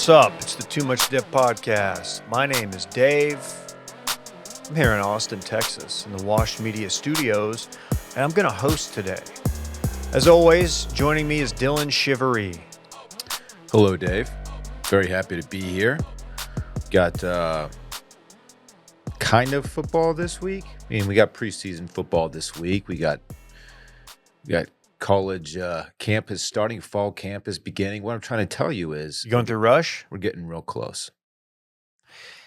What's up? It's the Too Much Dip Podcast. My name is Dave. I'm here in Austin, Texas, in the Wash Media Studios, and I'm going to host today. As always, joining me is Dylan Shivery. Hello, Dave. Very happy to be here. Got kind of football this week. I mean, we got preseason football this week. We got college camp is starting. Fall camp is beginning. What I'm trying to tell you is... You going through rush? We're getting real close.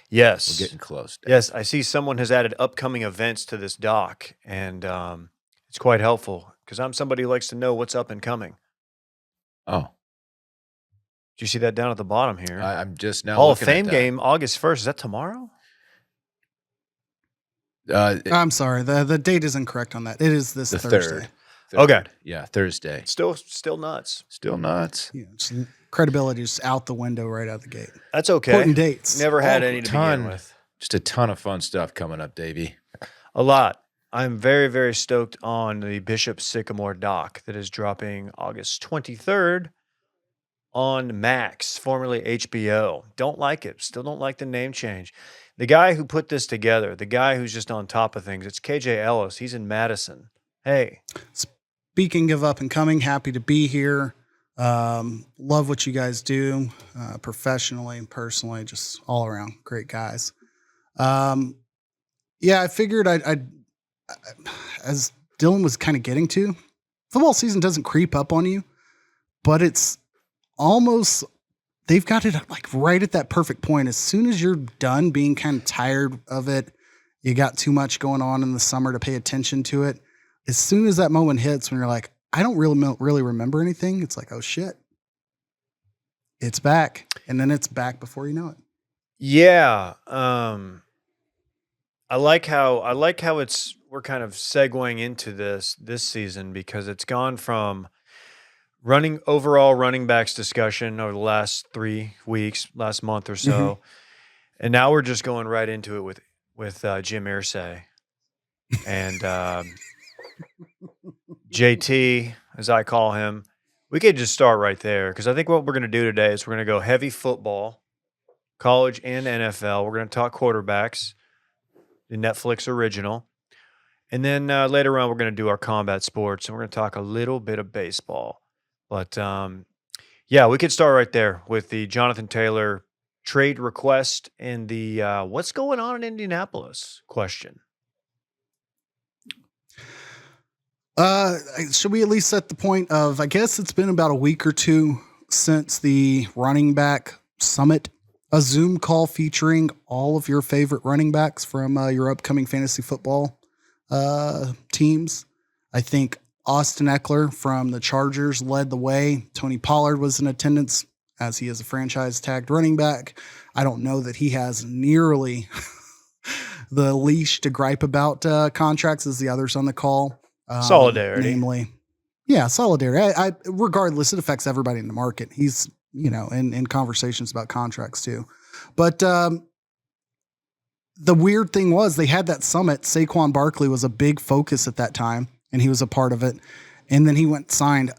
Yes. We're getting close, Dave. Yes, I see someone has added upcoming events to this doc, and it's quite helpful because I'm somebody who likes to know what's up and coming. Oh. Do you see that down at the bottom here? I'm just now Hall of looking at Fame that. game, August 1st. Is that tomorrow? I'm sorry. The date is incorrect on that. It is this Thursday. Third. Okay. Yeah, Thursday. Still nuts. Still nuts. Yeah, credibility is out the window right out the gate. That's okay. Important dates. Never had any to begin with. Just a ton of fun stuff coming up, Davey. A lot. I'm very, very stoked on the Bishop Sycamore doc that is dropping August 23rd on Max, formerly HBO. Don't like it. Still don't like the name change. The guy who put this together, the guy who's just on top of things, it's KJ Ellis. He's in Madison. Hey. Speaking of up and coming, happy to be here. Love what you guys do, professionally and personally, just all around great guys. Yeah, I figured I'd as Dylan was kind of getting to, football season doesn't creep up on you, but it's almost, they've got it like right at that perfect point. As soon as you're done being kind of tired of it, you got too much going on in the summer to pay attention to it. As soon as that moment hits when you're like, I don't really remember anything, it's like, oh shit, it's back. And then it's back before you know it. Yeah. I like how we're kind of segueing into this season because it's gone from overall running backs discussion over the last 3 weeks, last month or so. Mm-hmm. And now we're just going right into it with Jim Irsay and JT, as I call him. We could just start right there because I think what we're going to do today is we're going to go heavy football, college and NFL. We're going to talk quarterbacks, the Netflix original. And then later on, we're going to do our combat sports, and we're going to talk a little bit of baseball. But, yeah, we could start right there with the Jonathan Taylor trade request and the what's going on in Indianapolis question. Should we at least set the point of, I guess it's been about a week or two since the running back summit, a Zoom call featuring all of your favorite running backs from your upcoming fantasy football teams. I think Austin Eckler from the Chargers led the way. Tony Pollard was in attendance as he is a franchise tagged running back. I don't know that he has nearly the leash to gripe about contracts as the others on the call. Solidarity. Namely, solidarity. I regardless, it affects everybody in the market. He's, in conversations about contracts too. But the weird thing was they had that summit. Saquon Barkley was a big focus at that time, and he was a part of it. And then he signed,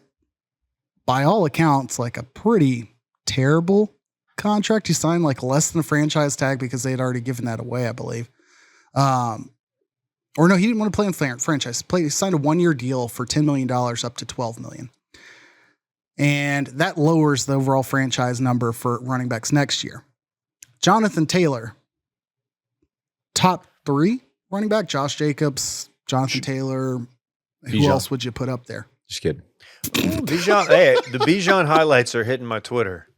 by all accounts, like a pretty terrible contract. He signed like less than a franchise tag because they had already given that away, I believe. Or no, he didn't want to play in franchise. He signed a 1-year deal for $10 million up to $12 million. And that lowers the overall franchise number for running backs next year. Jonathan Taylor, top 3 running back, Josh Jacobs, Jonathan Taylor. Who else would you put up there? Just kidding. Bijan, hey, the Bijan highlights are hitting my Twitter.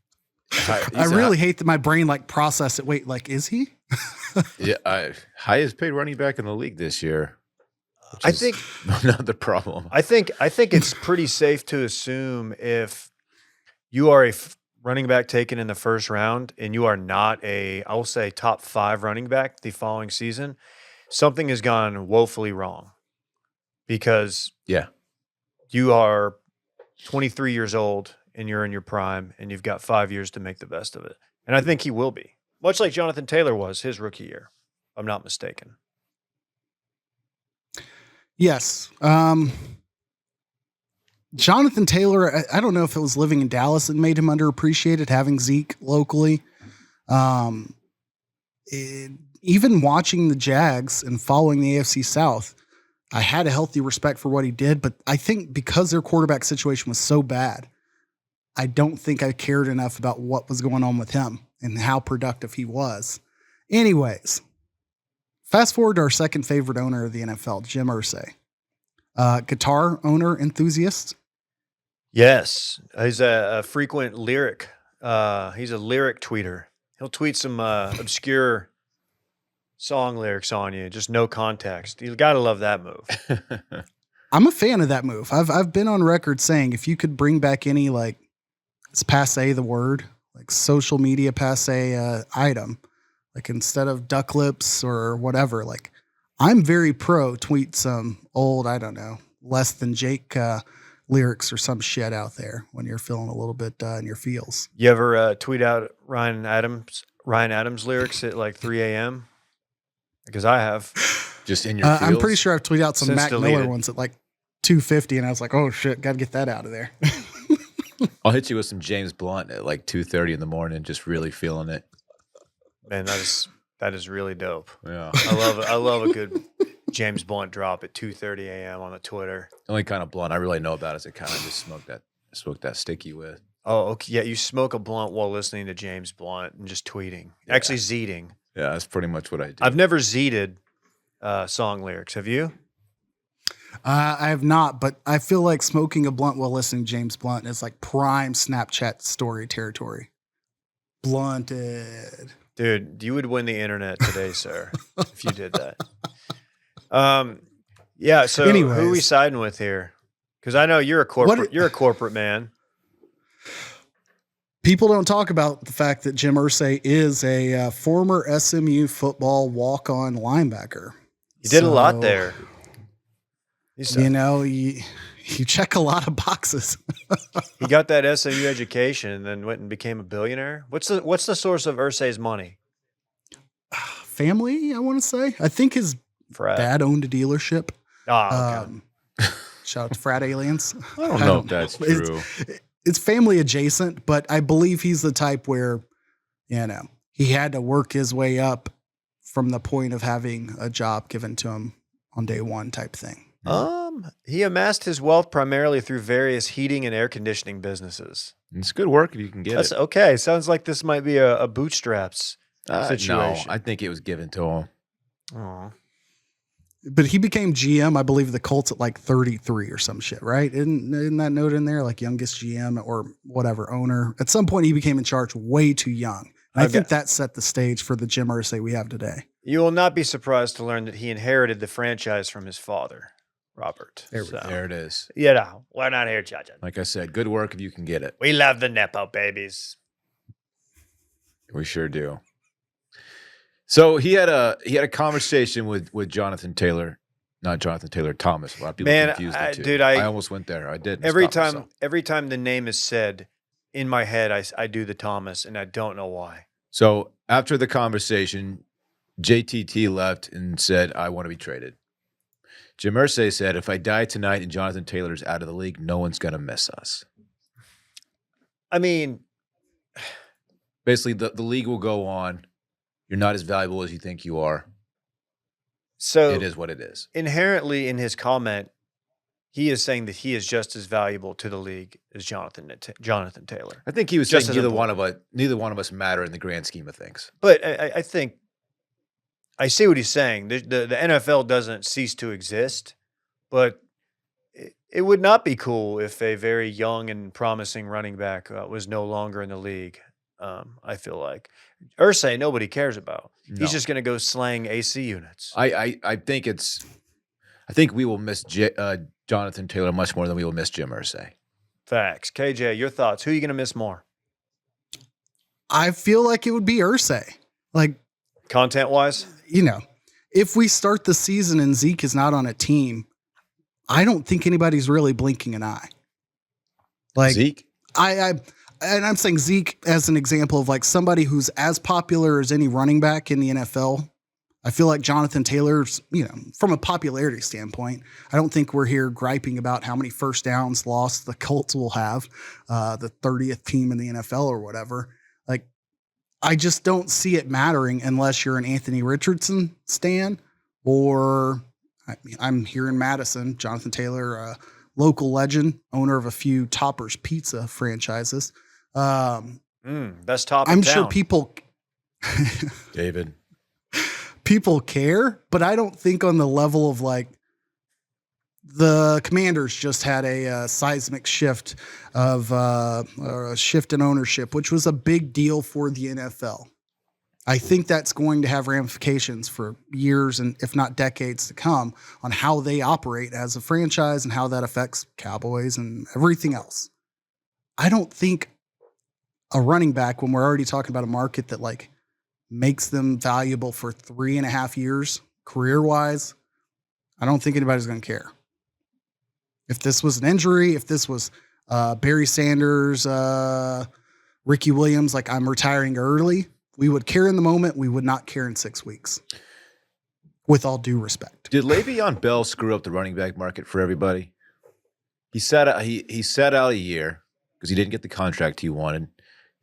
I really hate that my brain process it. Wait, is he? Yeah, highest paid running back in the league this year. I think another problem. I think it's pretty safe to assume if you are a running back taken in the first round and you are not I'll say top 5 running back the following season, something has gone woefully wrong because you are 23 years old and you're in your prime and you've got 5 years to make the best of it. And I think he will be. Much like Jonathan Taylor was his rookie year, if I'm not mistaken. Yes. Jonathan Taylor, I don't know if it was living in Dallas that made him underappreciated, having Zeke locally. Even watching the Jags and following the AFC South, I had a healthy respect for what he did, but I think because their quarterback situation was so bad, I don't think I cared enough about what was going on with him and how productive he was. Anyways, fast forward to our second favorite owner of the NFL, Jim Irsay. Guitar owner enthusiast. Yes, he's a frequent lyric. He's a lyric tweeter. He'll tweet some obscure song lyrics on you, just no context. You got to love that move. I'm a fan of that move. I've been on record saying if you could bring back any, like, it's passe the word, like social media passe item, like instead of duck lips or whatever, like I'm very pro tweet some old, I don't know, less than Jake lyrics or some shit out there when you're feeling a little bit in your feels. You ever tweet out Ryan Adams lyrics at like 3 a.m.? Because I have. Just in your feels? I'm pretty sure I've tweeted out some Since Mac deleted. Miller ones at like 2:50, and I was like, oh shit, got to get that out of there. I'll hit you with some James Blunt at like 2:30 in the morning, just really feeling it. Man, that is really dope. Yeah. I love a good James Blunt drop at 2:30 a.m. on the Twitter. The only kind of blunt I really know about is I kind of just smoke that sticky with. Oh, okay. Yeah, you smoke a blunt while listening to James Blunt and just tweeting. Yeah. Actually, zeeting. Yeah, that's pretty much what I do. I've never zeeted song lyrics. Have you? I have not, but I feel like smoking a blunt while listening to James Blunt is like prime Snapchat story territory. Blunted. Dude, you would win the internet today, sir, if you did that. Yeah, so Anyways. who are we siding with here? Because I know you're a corporate man. People don't talk about the fact that Jim Irsay is a former SMU football walk-on linebacker. You did a lot there. You know, you check a lot of boxes. He got that SMU education and then went and became a billionaire. What's the source of Irsay's money? Family, I want to say. I think his Frat. dad owned a dealership. Oh, okay. Shout out to frat aliens. I don't know if that's true. It's family adjacent, but I believe he's the type where, you know, he had to work his way up from the point of having a job given to him on day one type thing. He amassed his wealth primarily through various heating and air conditioning businesses. It's good work if you can get That's it. okay. Sounds like this might be a bootstraps situation. No, I think it was given to him. Aw. But he became GM, I believe, of the Colts at like 33 or some shit, right? Isn't that note in there? Like youngest GM or whatever owner. At some point, he became in charge way too young. And I think that set the stage for the Jim Irsay we have today. You will not be surprised to learn that he inherited the franchise from his father, Robert. There it is. You know, we're not here judging. Like I said, good work if you can get it. We love the Nepo babies. We sure do. So he had a conversation with Jonathan Taylor, not Jonathan Taylor Thomas. A lot of people confuse the two. Dude, I almost went there. I did. Every time the name is said, in my head, I do the Thomas, and I don't know why. So after the conversation, JTT left and said, "I want to be traded." Jim Irsay said, "If I die tonight and Jonathan Taylor's out of the league, no one's going to miss us." I mean, basically, the league will go on. You're not as valuable as you think you are. So it is what it is. Inherently in his comment, he is saying that he is just as valuable to the league as Jonathan Taylor. I think he was just saying neither one of us matter in the grand scheme of things. But I think I see what he's saying. The NFL doesn't cease to exist, but it would not be cool if a very young and promising running back was no longer in the league. I feel like Irsay, nobody cares about. No. He's just going to go slang AC units. I think we will miss Jonathan Taylor much more than we will miss Jim Irsay. Facts. KJ, your thoughts? Who are you going to miss more? I feel like it would be Irsay. Like content-wise? You know, if we start the season and Zeke is not on a team, I don't think anybody's really blinking an eye. Like Zeke? And I'm saying Zeke as an example of like somebody who's as popular as any running back in the NFL, I feel like Jonathan Taylor's, from a popularity standpoint, I don't think we're here griping about how many first downs lost the Colts will have, the 30th team in the NFL or whatever. Like, I just don't see it mattering unless you're an Anthony Richardson stan, or I'm here in Madison, Jonathan Taylor, local legend, owner of a few Toppers Pizza franchises. Best top in I'm town. sure people care, but I don't think on the level of like the Commanders just had a seismic shift of a shift in ownership, which was a big deal for the NFL. I think that's going to have ramifications for years and if not decades to come on how they operate as a franchise and how that affects Cowboys and everything else. I don't think a running back, when we're already talking about a market that like makes them valuable for 3.5 years career-wise, I don't think anybody's going to care. If this was an injury, if this was Barry Sanders, Ricky Williams, like I'm retiring early, we would care in the moment. We would not care in 6 weeks. With all due respect. Did Le'Veon Bell screw up the running back market for everybody? He sat out a year because he didn't get the contract he wanted.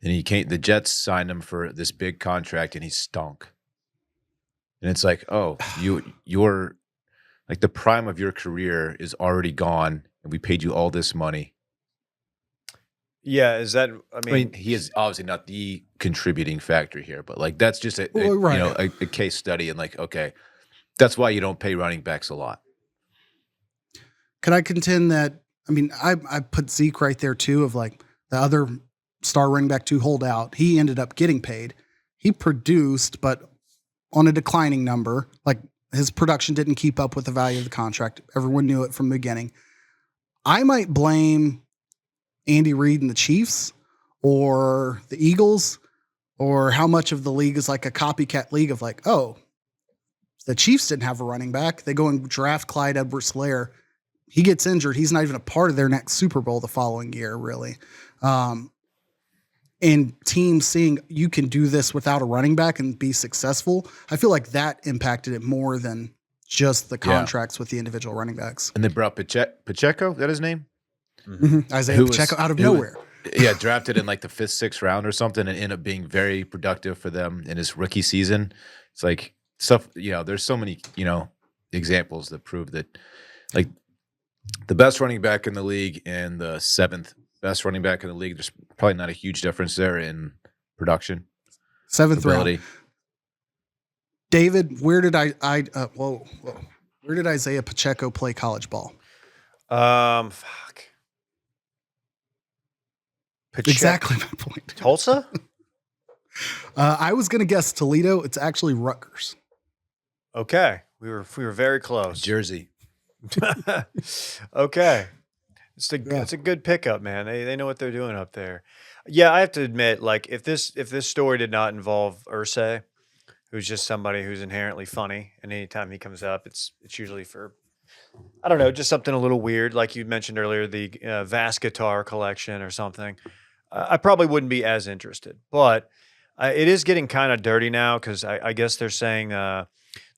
And the Jets signed him for this big contract and he stunk. And it's like, oh, you're like the prime of your career is already gone and we paid you all this money. Yeah, is that? I mean, he is obviously not the contributing factor here, but like that's just a case study, and like, okay, that's why you don't pay running backs a lot. Could I contend that? I mean, I put Zeke right there too, of like the other star running back to hold out. He ended up getting paid. He produced, but on a declining number. Like his production didn't keep up with the value of the contract. Everyone knew it from the beginning. I might blame Andy Reid and the Chiefs or the Eagles, or how much of the league is like a copycat league of like, oh, the Chiefs didn't have a running back. They go and draft Clyde Edwards-Helaire. He gets injured. He's not even a part of their next Super Bowl the following year, really. And teams seeing you can do this without a running back and be successful, I feel like that impacted it more than just the contracts with the individual running backs. And they brought Pacheco, is that his name? Mm-hmm. Isaiah Pacheco out of nowhere. Drafted in like the 5th, 6th round or something and ended up being very productive for them in his rookie season. It's like stuff, there's so many, examples that prove that like the best running back in the league and the 7th best running back in the league, there's probably not a huge difference there in production. 7th round. David, where did where did Isaiah Pacheco play college ball? Exactly my point. Tulsa? I was going to guess Toledo. It's actually Rutgers. Okay. We were very close. Jersey. Okay. It's a good pickup, man. They know what they're doing up there. Yeah, I have to admit, like if this story did not involve Irsay, who's just somebody who's inherently funny, and anytime he comes up, it's usually for, I don't know, just something a little weird, like you mentioned earlier, the Vass guitar collection or something. I probably wouldn't be as interested, but it is getting kind of dirty now because I guess they're saying the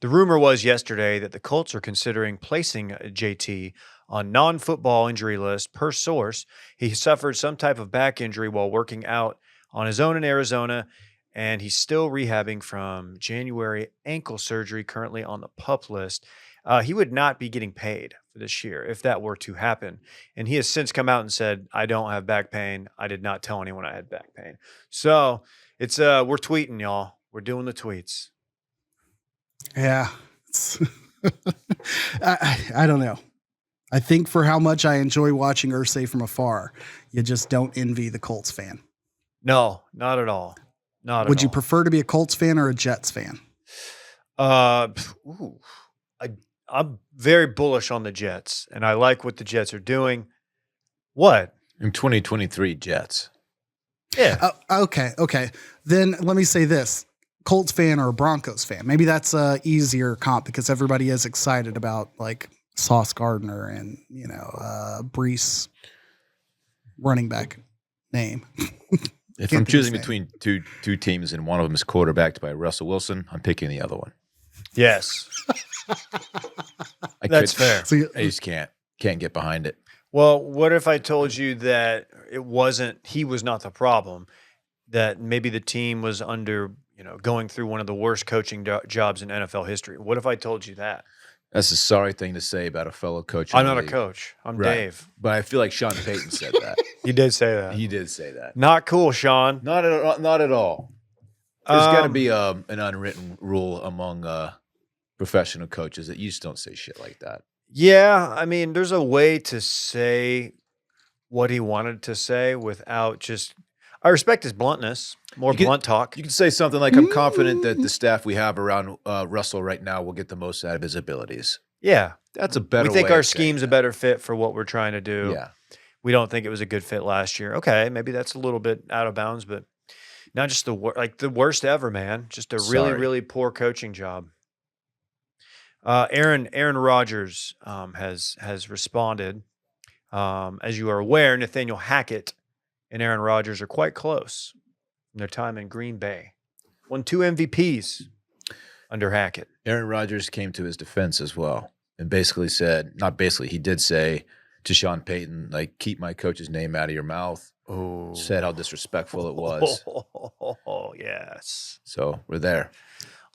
rumor was yesterday that the Colts are considering placing JT on non-football injury list. Per source, he suffered some type of back injury while working out on his own in Arizona, and he's still rehabbing from January ankle surgery, currently on the PUP list. He would not be getting paid for this year if that were to happen. And he has since come out and said, I don't have back pain. I did not tell anyone I had back pain. So it's we're tweeting, y'all. We're doing the tweets. Yeah. I don't know. I think for how much I enjoy watching Irsay from afar, you just don't envy the Colts fan. No, not at all. Would you prefer to be a Colts fan or a Jets fan? I'm very bullish on the Jets, and I like what the Jets are doing. What? In 2023, Jets. Yeah. Okay. Then let me say this. Colts fan or a Broncos fan. Maybe that's a easier comp because everybody is excited about like Sauce Gardner and, Brees running back name. If I'm choosing between two teams and one of them is quarterbacked by Russell Wilson, I'm picking the other one. Yes, I that's could- fair. So I just can't get behind it. Well, what if I told you that he was not the problem, that maybe the team was going through one of the worst coaching jobs in NFL history? What if I told you that? That's a sorry thing to say about a fellow coach. in I'm the not a league. coach. I'm Right. Dave. But I feel like Sean Payton said that. He did say that. He did say that. Not cool, Sean. Not at all. There's got to Um, be an unwritten rule among professional coaches that you just don't say shit like that. Yeah, I mean, there's a way to say what he wanted to say without just. I respect his bluntness, more You can- blunt talk. You can say something like, I'm confident that the staff we have around Russell right now will get the most out of his abilities. Yeah, That's a better we think way our of saying scheme's a that. better fit for what we're trying to do. Yeah. We don't think it was a good fit last year. Okay, maybe that's a little bit out of bounds, but not just the worst ever, man. Just a really, Sorry. really poor coaching job. Aaron Rodgers has responded. As you are aware, Nathaniel Hackett and Aaron Rodgers are quite close in their time in Green Bay. Won 2 MVPs under Hackett. Aaron Rodgers came to his defense as well and basically said, not basically, he did say to Sean Payton, like, keep my coach's name out of your mouth. Oh, Said how disrespectful it was. Oh, yes. So we're there.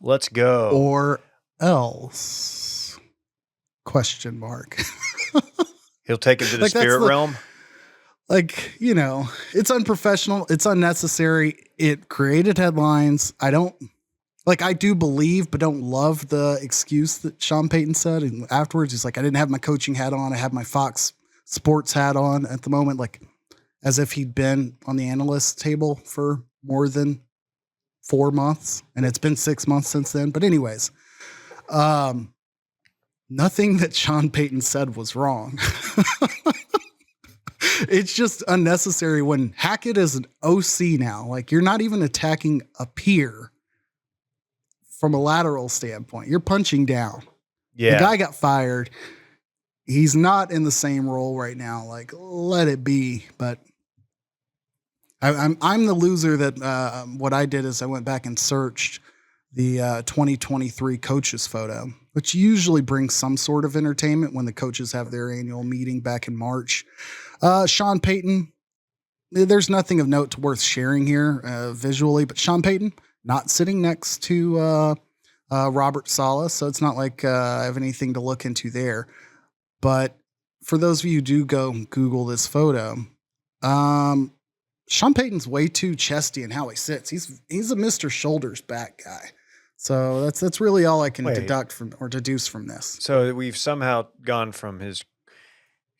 Let's go. or else? Question mark. He'll take him to the Like, that's spirit the- realm. Like, it's unprofessional. It's unnecessary. It created headlines. I do believe, but don't love the excuse that Sean Payton said. And afterwards, he's like, I didn't have my coaching hat on. I have my Fox Sports hat on at the moment, like as if he'd been on the analyst table for more than 4 months. And it's been 6 months since then. But anyways, nothing that Sean Payton said was wrong. It's just unnecessary when Hackett is an OC now. Like, you're not even attacking a peer from a lateral standpoint. You're punching down. Yeah. The guy got fired. He's not in the same role right now. Like, let it be. But I'm the loser that what I did is I went back and searched the 2023 coaches photo, which usually brings some sort of entertainment when the coaches have their annual meeting back in March. Sean Payton, there's nothing of note worth sharing here visually, but Sean Payton not sitting next to Robert Saleh, so it's not like I have anything to look into there. But for those of you who do go Google this photo, Sean Payton's way too chesty in how he sits. He's a Mr. Shoulders back guy. So that's really all I can deduce from this. So we've somehow gone from his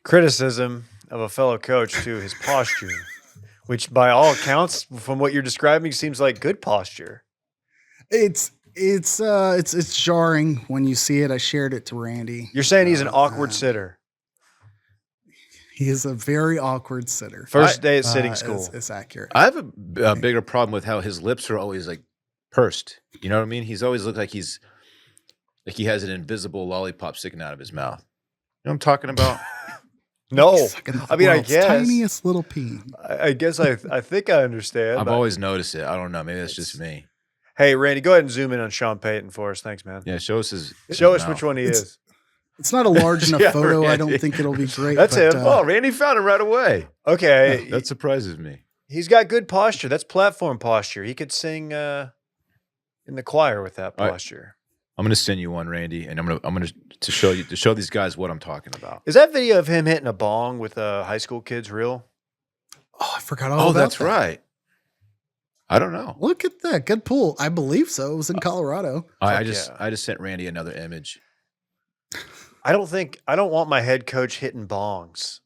criticism of a fellow coach to his posture, which by all accounts, from what you're describing, seems like good posture. It's jarring when you see it. I shared it to Randy. You're saying he's an awkward sitter. He is a very awkward sitter. First day at sitting school. It's accurate. I have a bigger problem with how his lips are always like pursed. You know what I mean? He's always looked like he has an invisible lollipop sticking out of his mouth. You know what I'm talking about? No, Sucking the I mean, I world's guess. tiniest little pea. I guess I think I understand. I've but- always noticed it. I don't know. Maybe that's just me. Hey, Randy, go ahead and zoom in on Sean Payton for us. Thanks, man. Yeah, show us his. Show us mouth. which one he is. It's not a large enough Yeah, photo. I Randy. don't think it'll be great. That's but, him. Oh, Randy found it right away. Okay, That surprises me. he's got good posture. That's platform posture. He could sing in the choir with that All right. posture. I'm gonna send you one, Randy, and I'm gonna to show these guys what I'm talking about. Is that video of him hitting a bong with high school kids real? Oh, I forgot all Oh, about that's that. right. I don't know. Look at that. Good pull. I believe so. It was in Colorado. I Fuck just sent Randy another image. I don't want my head coach hitting bongs.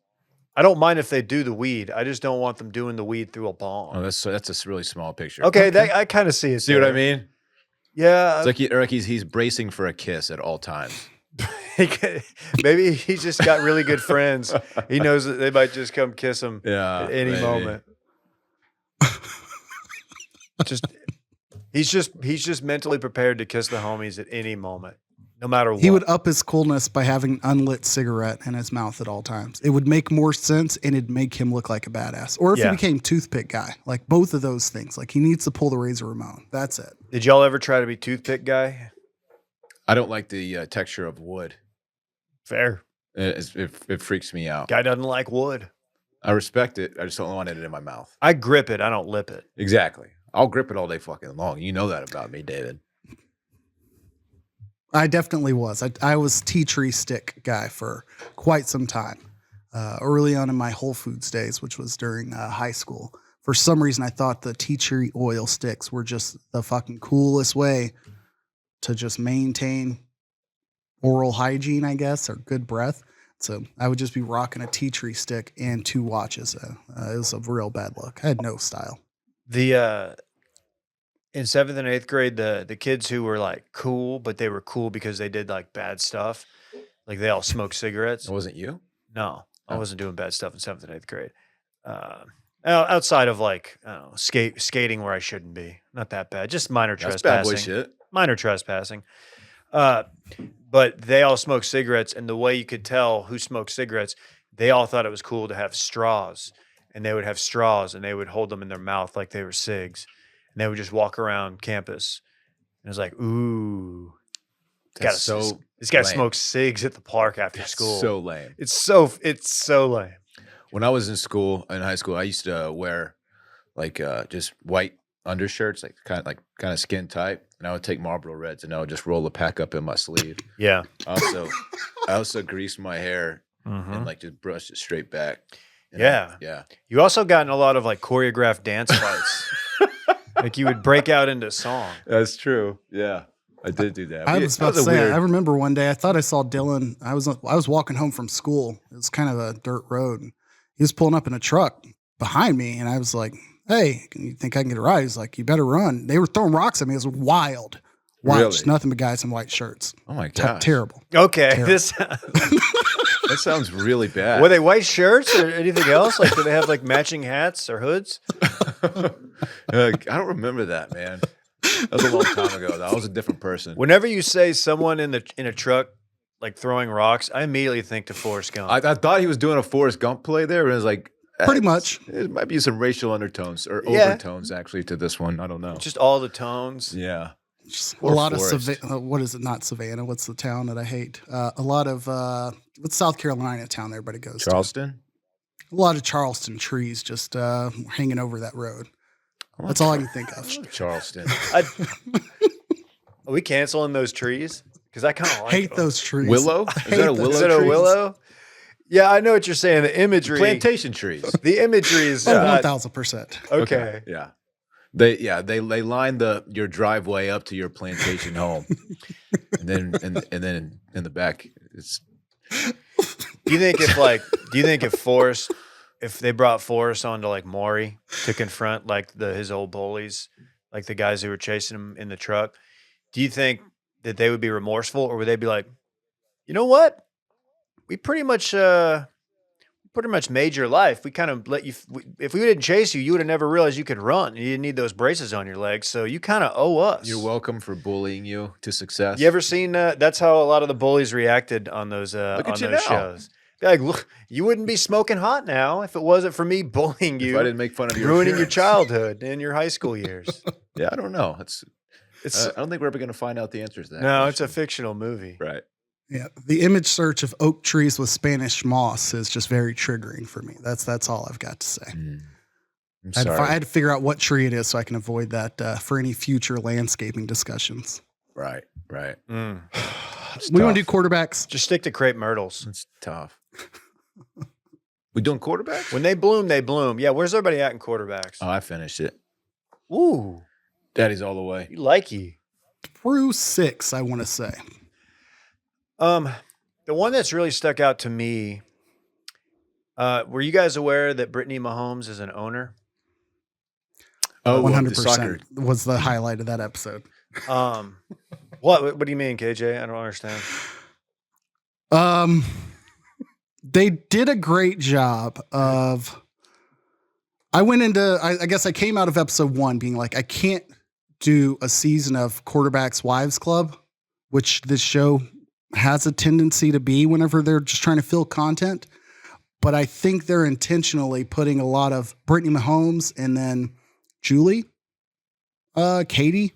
I don't mind if they do the weed. I just don't want them doing the weed through a bong. Oh, that's a really small picture. Okay, that I kind of see it. See what I there. mean? Yeah, It's like he's bracing for a kiss at all times. maybe he's just got really good friends. He knows that they might just come kiss him Yeah, at any maybe. moment. He's just mentally prepared to kiss the homies at any moment, no matter what. He would up his coolness by having an unlit cigarette in his mouth at all times. It would make more sense and it'd make him look like a badass. Or if Yeah. he became toothpick guy, like both of those things. Like he needs to pull the Razor Ramon. That's it. Did y'all ever try to be toothpick guy? I don't like the texture of wood. Fair. It freaks me out. Guy doesn't like wood. I respect it. I just don't want it in my mouth. I grip it. I don't lip it. Exactly. I'll grip it all day fucking long. You know that about me, David. I definitely was. I was tea tree stick guy for quite some time. Early on in my Whole Foods days, which was during high school. For some reason, I thought the tea tree oil sticks were just the fucking coolest way to just maintain oral hygiene, I guess, or good breath. So I would just be rocking a tea tree stick and 2 watches. It was a real bad look. I had no style. The in 7th and 8th grade, the kids who were like cool, but they were cool because they did like bad stuff. Like they all smoked cigarettes. It wasn't you? No, I Oh. wasn't doing bad stuff in 7th and 8th grade. Outside of like, I don't know, skating where I shouldn't be. Not that bad. Just minor That's bad trespassing. boy shit. Minor trespassing. But they all smoked cigarettes, and the way you could tell who smoked cigarettes, they all thought it was cool to have straws, and they would have straws, and they would hold them in their mouth like they were cigs, and they would just walk around campus, and it was like, ooh, That's this guy lame. smokes cigs at the park after That's school. so lame. It's so lame. When I was in high school, I used to wear like just white undershirts, like kind of skin tight, and I would take Marlboro Reds and I would just roll the pack up in my sleeve. Yeah. I also greased my hair Mhm. and like just brushed it straight back. And Yeah. yeah. You also got in a lot of like choreographed dance fights. Like you would break out into song. That's true. Yeah, I did do that. I was about to say, I remember one day I thought I saw Dylan. I was walking home from school. It was kind of a dirt road. He was pulling up in a truck behind me, and I was like, "Hey, you think I can get a ride?" He's like, "You better run." They were throwing rocks at me. It was wild. Really? Just nothing but guys in white shirts. Oh my god, Terrible. Okay. Terrible. This that sounds really bad. were they white shirts or anything else? Like did they have like matching hats or hoods? I don't remember that, man. That was a long time ago. Though. I was a different person. Whenever you say someone in a truck like throwing rocks, I immediately think to Forrest Gump. I thought he was doing a Forrest Gump play there, and it was like Pretty much. There might be some racial undertones or Yeah. overtones actually to this one. I don't know. Just all the tones. Yeah. Just a Or lot Forrest. of what is it? Not Savannah. What's the town that I hate? A lot of what's South Carolina town everybody goes Charleston. to? A lot of Charleston trees just hanging over that road. That's all I can think of. Charleston. Are we canceling those trees? Because I kind of like Hate them. those trees. Willow? I Is hate that a those. willow Is it a tree? willow? Yeah, I know what you're saying. The imagery. Plantation trees. The imagery is Oh, not 1000%. okay. Yeah. They line your driveway up to your plantation home. and then in the back it's Do you think if they brought Forrest onto like Maury to confront like his old bullies, like the guys who were chasing him in the truck, do you think that they would be remorseful, or would they be like, you know what? We pretty much made your life. We kind of let you. If we didn't chase you, you would have never realized you could run. You didn't need those braces on your legs, so you kind of owe us. you're welcome for bullying you to success. You ever seen? That's how a lot of the bullies reacted on those Look at on you those now. shows. They're like, look, you wouldn't be smoking hot now if it wasn't for me bullying if you, I didn't make fun of your ruining your appearance. childhood and your high school years. Yeah, I don't know. It's I don't think we're ever going to find out the answers to that. no, it's a question. fictional movie. Right. Yeah, the image search of oak trees with Spanish moss is just very triggering for me. That's all I've got to say. I'm I sorry. had to figure out what tree it is so I can avoid that for any future landscaping discussions. Right. Mm. It's We want to do tough. quarterbacks. Just stick to crepe myrtles. It's tough. We doing quarterbacks? When they bloom, they bloom. Yeah, where's everybody at in quarterbacks? Oh, I finished it. Ooh, Daddy's all the way. you like you. Through 6, I want to say. The one that's really stuck out to me. Were you guys aware that Brittany Mahomes is an owner? Oh, 100% was the highlight of that episode. What do you mean, KJ? I don't understand. They did a great job of. I guess I came out of episode 1 being like, I can't do a season of Quarterbacks Wives Club, which this show has a tendency to be whenever they're just trying to fill content. But I think they're intentionally putting a lot of Brittany Mahomes and then Julie, Katie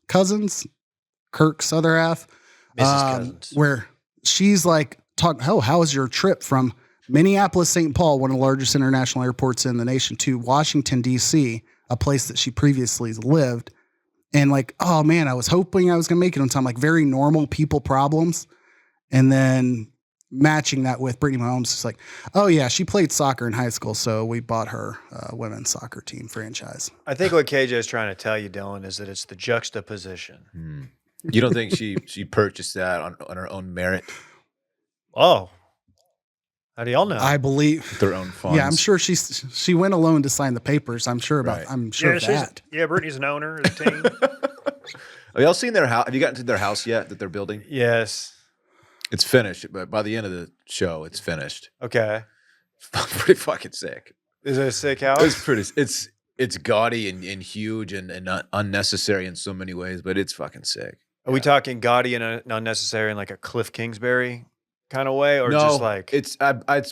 Cousins, Kirk's other half, Mrs. Cousins. where she's like, "Oh, how was your trip from Minneapolis, St. Paul, one of the largest international airports in the nation, to Washington, D.C., a place that she previously lived?" And like, "Oh man, I was hoping I was going to make it on time." Like very normal people problems. And then matching that with Brittany Mahomes, it's like, "Oh yeah, she played soccer in high school, so we bought her a women's soccer team franchise." I think what KJ is trying to tell you, Dylan, is that it's the juxtaposition. You don't think she purchased that on her own merit, Oh, how do y'all know? I believe. with her own funds? Yeah, I'm sure she went alone to sign the papers. I'm sure Right. I'm sure of that. Brittany's an owner of the team. Have y'all seen their house? Have you gotten to their house yet that they're building? Yes. It's finished, but by the end of the show, it's finished. Okay. Pretty fucking sick. Is it a sick It's house? pretty. It's gaudy and huge and not unnecessary in so many ways, but it's fucking sick. Are we talking gaudy and unnecessary in like a Cliff Kingsbury kind of way, or just like it's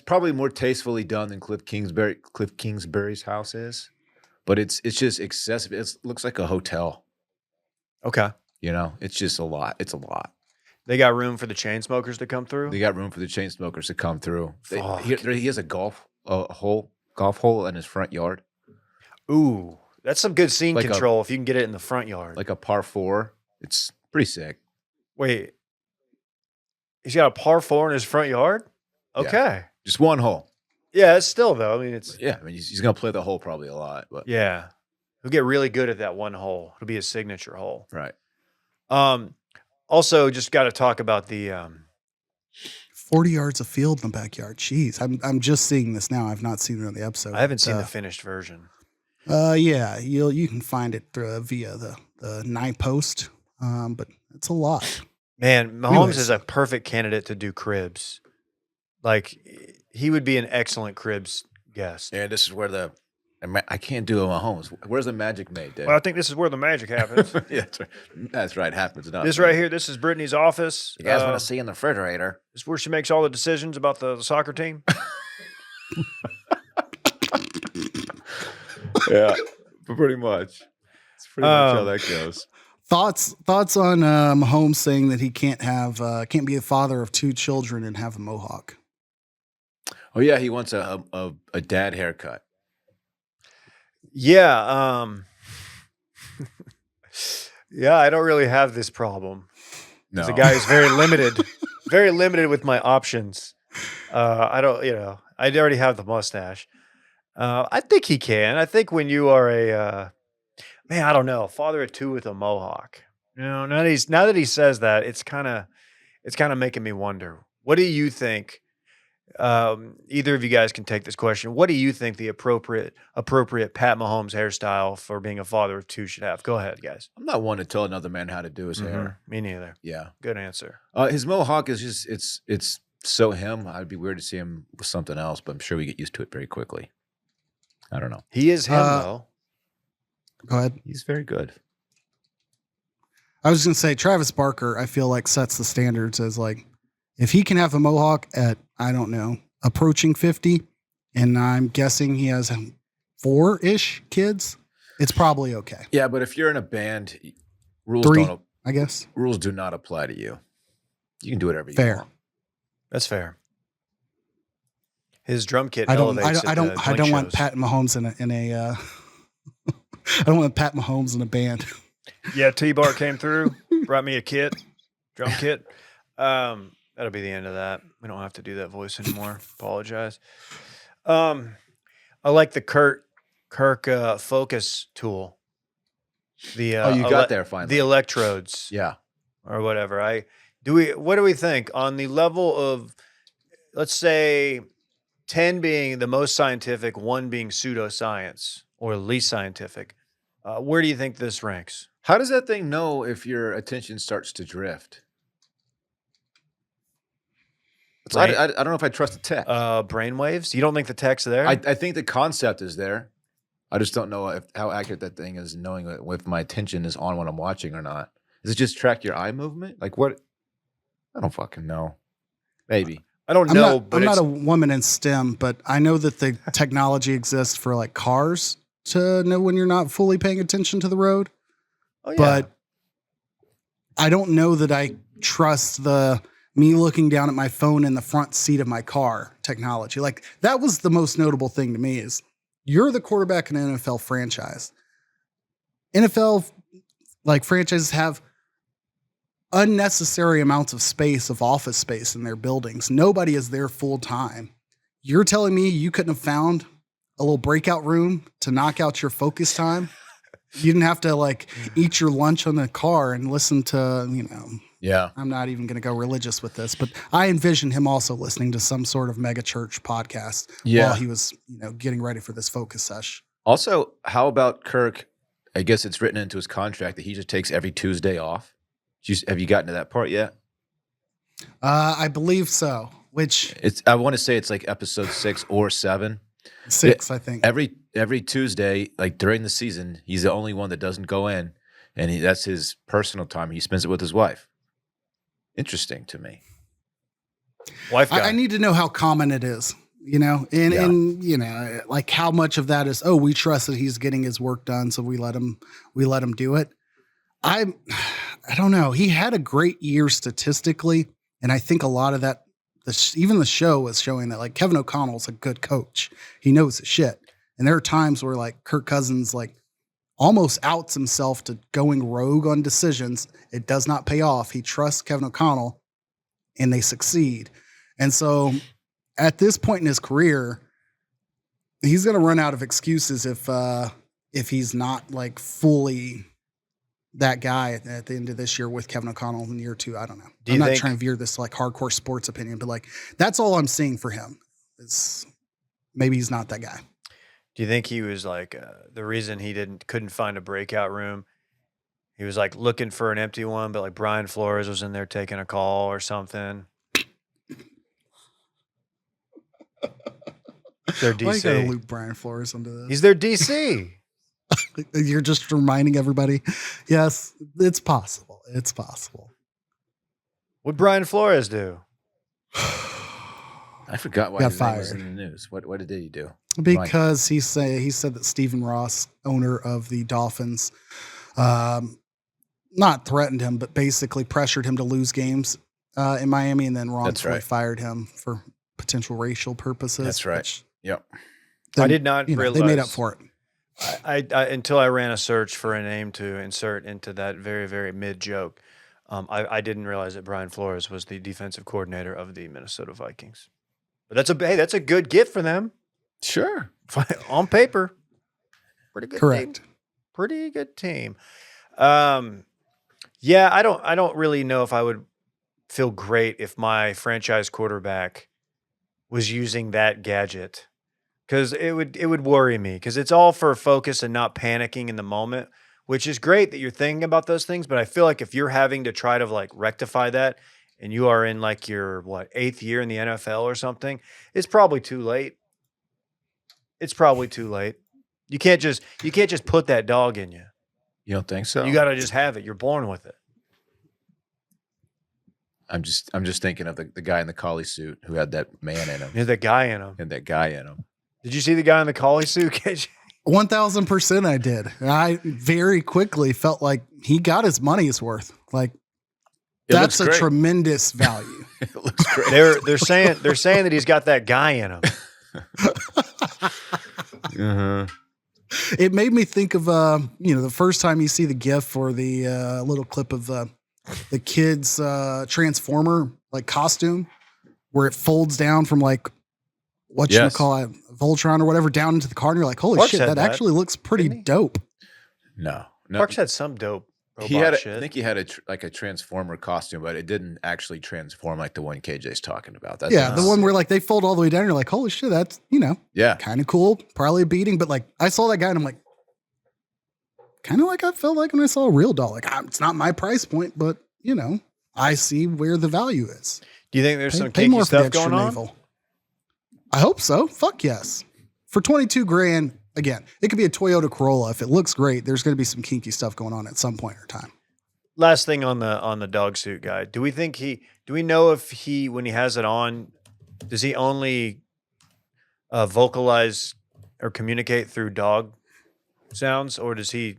probably more tastefully done than Cliff Kingsbury's house is, but it's just excessive. It looks like a hotel. okay? You know, it's just a lot. It's a lot. They got room for the chain smokers to come through. They got room for the chain smokers to come through. Fuck. He has a golf hole in his front yard, Ooh, that's some good scene Like a- control if you can get it in the front yard. like a par 4. It's pretty sick. Wait, he's got a par 4 in his front yard. Yeah. Okay, Just one hole. yeah, it's still though. I mean, it's Yeah, I mean he's gonna play the hole probably a lot, but yeah. He'll get really good at that one hole. It'll be his signature hole. right. Also, just got to talk about the 40 yards of field in the backyard. Jeez, I'm just seeing this now. I've not seen it on the episode. I haven't seen the but, finished version. yeah, you can find it via the nine post, but it's a lot. Man, Mahomes Anyways. is a perfect candidate to do cribs. Like he would be an excellent cribs guest. Yeah, this is where I can't do a Mahomes. Where's the magic made, Dave? Well, I think this is where the magic happens. Yeah, that's right. Happens not This me. right here, this is Brittany's office. You guys want to see in the refrigerator? This is where she makes all the decisions about the soccer team. Yeah, pretty much. It's pretty much how Um, that goes. Thoughts on Mahomes saying that he can't be a father of 2 children and have a mohawk. Oh yeah, he wants a dad haircut. Yeah. Yeah, I don't really have this problem. No, As a guy who's very limited with my options. I don't, I already have the mustache. I think he can. I think when you are man, I don't know, father of 2 with a mohawk. Now that he says that, it's kind of making me wonder. What do you think? Either of you guys can take this question. What do you think the appropriate Pat Mahomes hairstyle for being a father of 2 should have? Go ahead, guys. I'm not one to tell another man how to do his hair. Me neither. Yeah, Good answer. his mohawk is just it's so him. I'd be weird to see him with something else, but I'm sure we get used to it very quickly. I don't know. He is him though. Go ahead. He's very good. I was going to say Travis Barker, I feel like sets the standards as like, if he can have a mohawk at, I don't know, approaching 50, and I'm guessing he has 4-ish kids, it's probably okay. Yeah, but if you're in a band, rules 3, don't I guess. rules do not apply to you. You can do whatever you Fair. want. That's fair. His drum kit I don't elevates I at don't the I don't Blink want shows. Pat Mahomes in a I don't want Pat Mahomes in a band. Yeah, T-Bar came through, brought me a kit, drum kit. That'll be the end of that. We don't have to do that voice anymore. Apologize. I like the Kirk focus tool. The Oh, you got there finally. the electrodes Yeah. or whatever. What do we think on the level of, let's say, 10 being the most scientific, 1 being pseudoscience or least scientific? Where do you think this ranks? How does that thing know if your attention starts to drift? Brain- I don't know if I trust the tech. Brainwaves? You don't think the tech's there? I think the concept is there. I just don't know how accurate that thing is in knowing if my attention is on what I'm watching or not. Does it just track your eye movement? Like what? I don't fucking know. Maybe. I don't I'm know, not, but I'm it's, not a woman in STEM, but I know that the technology exists for like cars to know when you're not fully paying attention to the road. oh, yeah. But I don't know that I trust me looking down at my phone in the front seat of my car technology. Like that was the most notable thing to me is you're the quarterback in an NFL franchise. NFL like franchises have unnecessary amounts of space, of office space in their buildings. Nobody is there full time. You're telling me you couldn't have found a little breakout room to knock out your focus time? You didn't have to like eat your lunch on the car and listen to, Yeah. I'm not even going to go religious with this, but I envision him also listening to some sort of mega church podcast while he was, getting ready for this focus sesh. Also, how about Kirk? I guess it's written into his contract that he just takes every Tuesday off. Have you gotten to that part yet? I believe so. Which I want to say it's like episode 6 or 7. 6, I think. Every Tuesday, like during the season, he's the only one that doesn't go in, and that's his personal time. He spends it with his wife. Interesting to me. Wife guy. I need to know how common it is, and like how much of that is, we trust that he's getting his work done, so we let him do it. I don't know. He had a great year statistically, and I think a lot of that, even the show was showing that like Kevin O'Connell's a good coach. He knows his shit. And there are times where like Kirk Cousins like almost outs himself to going rogue on decisions. It does not pay off. He trusts Kevin O'Connell and they succeed. And so at this point in his career, he's going to run out of excuses if he's not like fully that guy at the end of this year with Kevin O'Connell in year 2. I don't know. I'm not trying to veer this like hardcore sports opinion, but like that's all I'm seeing for him. It's maybe he's not that guy. Do you think he was like the reason he couldn't find a breakout room? He was like looking for an empty one, but like Brian Flores was in there taking a call or something. Their DC. Why you gotta loop Brian Flores into this? He's their DC. You're just reminding everybody. Yes, it's possible. It's possible. What'd Brian Flores do? I forgot why Got his name was fired. in the news. What did he do? Because he said that Stephen Ross, owner of the Dolphins, not threatened him, but basically pressured him to lose games in Miami, and then wrongfully fired him for potential racial purposes. That's right. Yep. I did not realize. They made up for it. I until I ran a search for a name to insert into that very, very mid joke. I didn't realize that Brian Flores was the defensive coordinator of the Minnesota Vikings. But that's a good get for them. Sure. On paper. Pretty good Correct. team. Pretty good team. Yeah, I don't really know if I would feel great if my franchise quarterback was using that gadget. Because it would worry me. Because it's all for focus and not panicking in the moment, which is great that you're thinking about those things. But I feel like if you're having to try to like rectify that, and you are in like your 8th year in the NFL or something, it's probably too late. It's probably too late. You can't just put that dog in you. You don't think so? You got to just have it. You're born with it. I'm just thinking of the guy in the collie suit who had that man in him. There's that guy in him. Had that guy in him. Did you see the guy in the collie suit? 1000% I did. I very quickly felt like he got his money's worth. Like that's a tremendous value. It looks great. They're saying that he's got that guy in him. Uh-huh. It made me think of the first time you see the GIF or the little clip of the kid's Transformer like costume where it folds down from like what you call it, Voltron or whatever, down into the car, and you're like, holy Parks shit, that actually looks pretty dope. No. Parks had some dope robot He had shit. I think he had a Transformer costume, but it didn't actually transform like the one KJ's talking about. That's the one where like they fold all the way down, and you're like, holy shit, that's kind of cool, probably a beating. But like I saw that guy and I'm like, kind of like I felt like when I saw a real doll. Like it's not my price point, but I see where the value is. Do you think there's some kinky stuff going on? Navel. I hope so. Fuck yes. For $22,000, again, it could be a Toyota Corolla. If it looks great, there's going to be some kinky stuff going on at some point in time. Last thing on the dog suit guy. Do we know if he, when he has it on, does he only vocalize or communicate through dog sounds, or does he's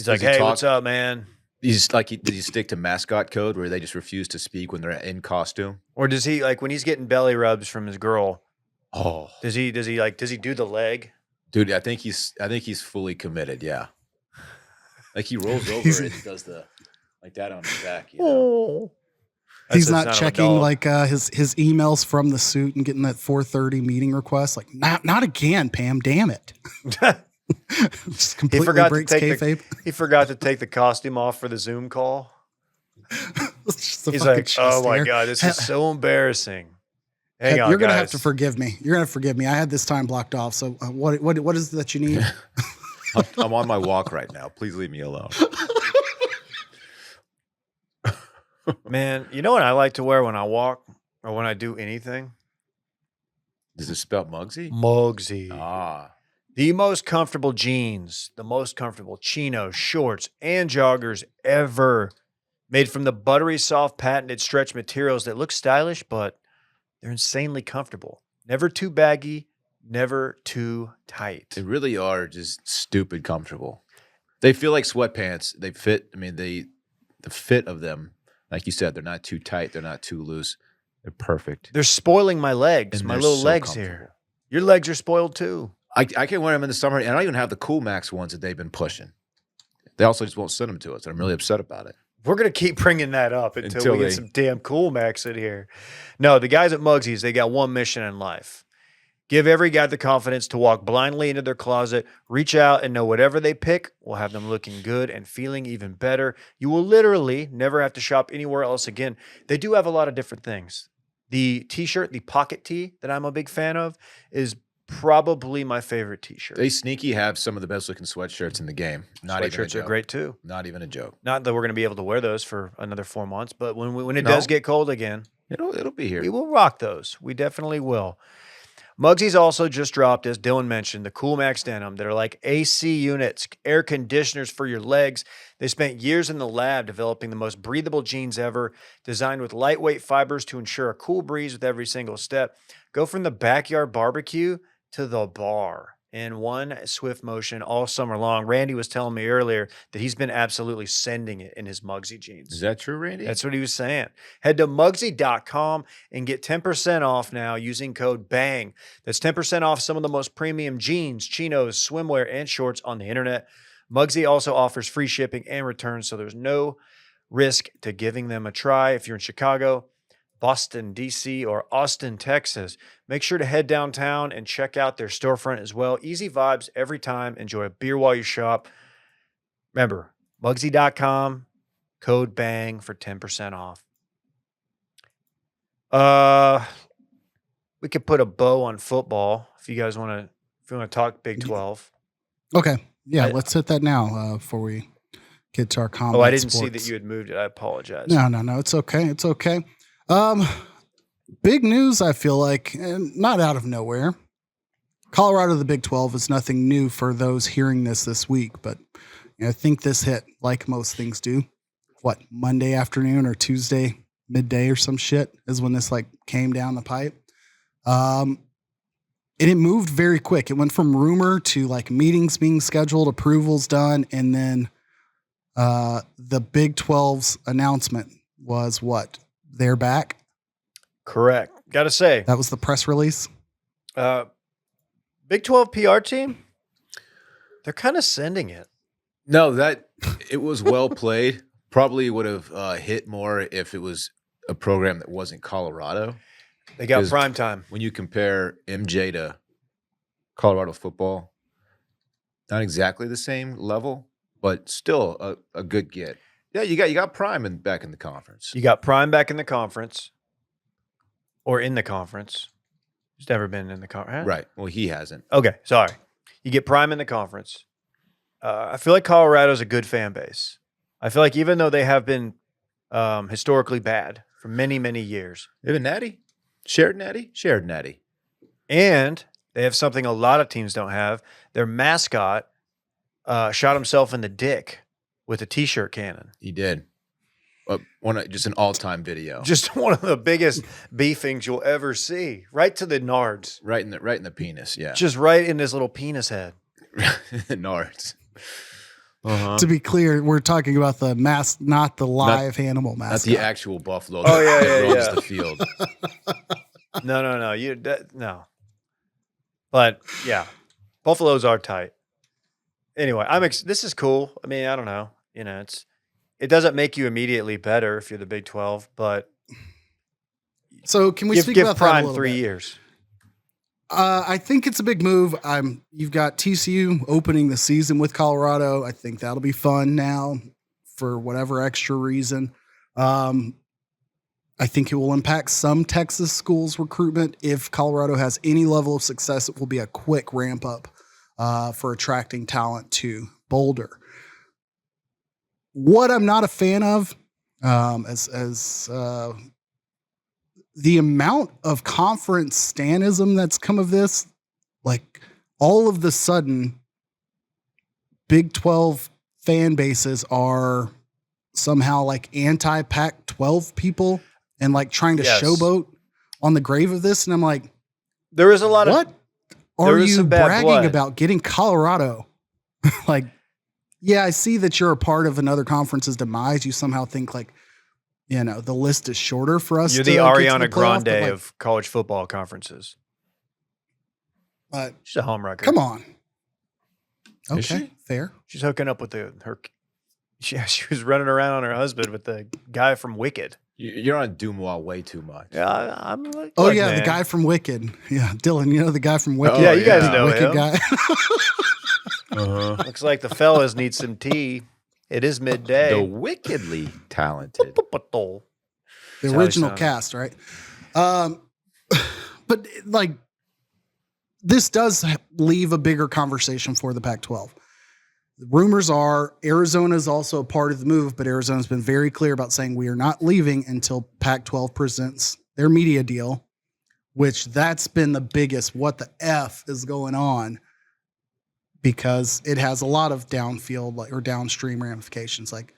like, hey, what's up, man? Did he stick to mascot code where they just refuse to speak when they're in costume? Or does he like when he's getting belly rubs from his girl? Oh, Does he do the leg? dude, I think he's fully committed. Yeah, like he rolls over and does the like that on his back. You know? Oh. He's not checking like his emails from the suit and getting that 4:30 meeting request. Like, not again, Pam. Damn it! Just completely breaks kayfabe. He forgot to take the costume off for the Zoom call. He's like, "Oh my god, this is so embarrassing." Hang on, you're gonna guys. have to forgive me. You're gonna forgive me. I had this time blocked off. So what is it that you need? I'm on my walk right now. Please leave me alone. Man, you know what I like to wear when I walk or when I do anything? Does it spell Muggsy? Muggsy. Ah. The most comfortable jeans, the most comfortable chinos, shorts, and joggers ever. Made from the buttery soft patented stretch materials that look stylish, but they're insanely comfortable. Never too baggy, never too tight. They really are just stupid comfortable. They feel like sweatpants. They fit. I mean, the fit of them, like you said, they're not too tight. They're not too loose. They're perfect. They're spoiling my legs, And my they're little so legs here. Your legs are spoiled too. I can wear them in the summer, and I don't even have the Cool Max ones that they've been pushing. They also just won't send them to us, and I'm really upset about it. We're going to keep bringing that up until we get some damn Cool Max in here. No, the guys at Muggsy's, they got one mission in life. Give every guy the confidence to walk blindly into their closet, reach out, and know whatever they pick will have them looking good and feeling even better. You will literally never have to shop anywhere else again. They do have a lot of different things. The t-shirt, the pocket tee that I'm a big fan of, is probably my favorite t-shirt. They sneaky have some of the best looking sweatshirts in the game. Not even a Sweatshirts joke. are great too. Not even a joke. Not that we're going to be able to wear those for another 4 months, but when it does get cold again, It'll be here. we will rock those. We definitely will. Muggsy's also just dropped, as Dylan mentioned, the Cool Max denim that are like AC units, air conditioners for your legs. They spent years in the lab developing the most breathable jeans ever, designed with lightweight fibers to ensure a cool breeze with every single step. Go from the backyard barbecue to the bar in one swift motion all summer long. Randy was telling me earlier that he's been absolutely sending it in his Muggsy jeans. Is that true, Randy? That's what he was saying. Head to Muggsy.com and get 10% off now using code BANG. That's 10% off some of the most premium jeans, chinos, swimwear, and shorts on the internet. Muggsy also offers free shipping and returns, so there's no risk to giving them a try. If you're in Chicago, Boston, D.C., or Austin, Texas, make sure to head downtown and check out their storefront as well. Easy vibes every time. Enjoy a beer while you shop. Remember, Muggsy.com, code BANG for 10% off. We could put a bow on football if you guys want to talk Big 12. Okay. Yeah, let's hit that now before we get to our comment. Oh, I didn't sports. see that you had moved it. I apologize. No. It's okay. It's okay. Big news, I feel like, and not out of nowhere. Colorado, the Big 12 is nothing new for those hearing this week, but I think this hit like most things do. What, Monday afternoon or Tuesday midday or some shit is when this like came down the pipe. And it moved very quick. It went from rumor to like meetings being scheduled, approvals done, and then the Big 12's announcement was what? They're back? Correct. Got to say. That was the press release? Big 12 PR team, they're kind of sending it. No, it was well played. Probably would have hit more if it was a program that wasn't Colorado. They got prime time. When you compare MJ to Colorado football, not exactly the same level, but still a good get. Yeah, you got Prime back in the conference. You got Prime back in the conference, or in the conference. He's never been in the conference. Right. Well, he hasn't. Okay, sorry. You get Prime in the conference. I feel like Colorado's a good fan base. I feel like even though they have been historically bad for many, many years. They've been natty. Shared natty. And they have something a lot of teams don't have. Their mascot shot himself in the dick with a T-shirt cannon. He did. Just an all-time video. Just one of the biggest beefings you'll ever see. Right to the nards. Right in the penis, yeah. Just right in his little penis head. Nards. To be clear, we're talking about the mask, not the live animal Not mascot. the actual buffalo. Oh, yeah, that yeah, roams yeah. the field. No. No. But yeah, Buffaloes are tight. Anyway, this is cool. I mean, I don't know. It doesn't make you immediately better if you're the Big 12, but So can we speak give about that a Prime little 3 bit? years. I think it's a big move. You've got TCU opening the season with Colorado. I think that'll be fun now for whatever extra reason. I think it will impact some Texas schools' recruitment. If Colorado has any level of success, it will be a quick ramp up for attracting talent to Boulder. What I'm not a fan of, as the amount of conference stanism that's come of this, like all of the sudden, Big 12 fan bases are somehow like anti-Pac-12 people and like trying to Yes. showboat on the grave of this. And I'm like, There is a lot what of are is you some bad bragging blood. about getting Colorado? Like, yeah, I see that you're a part of another conference's demise. You somehow think like, the list is shorter for us. You're to the get to Ariana the playoff, Grande but, like, of college football conferences. but She's a home record. come on. Okay, Is she? fair. She's hooking up with her. She was running around on her husband with the guy from Wicked. You're on Dumois way too much. Yeah, I'm like, Oh look, yeah, man. the guy from Wicked. Yeah, Dylan, the guy from Wicked. Oh, Yeah, you guys know Wicked him. guy. Uh-huh. Looks like the fellas need some tea. It is midday. The wickedly talented. The That's how he original sounded. cast, right? But like, this does leave a bigger conversation for the Pac-12. The rumors are Arizona is also a part of the move, but Arizona's been very clear about saying we are not leaving until Pac-12 presents their media deal, which that's been the biggest what the F is going on, because it has a lot of downfield or downstream ramifications. Like,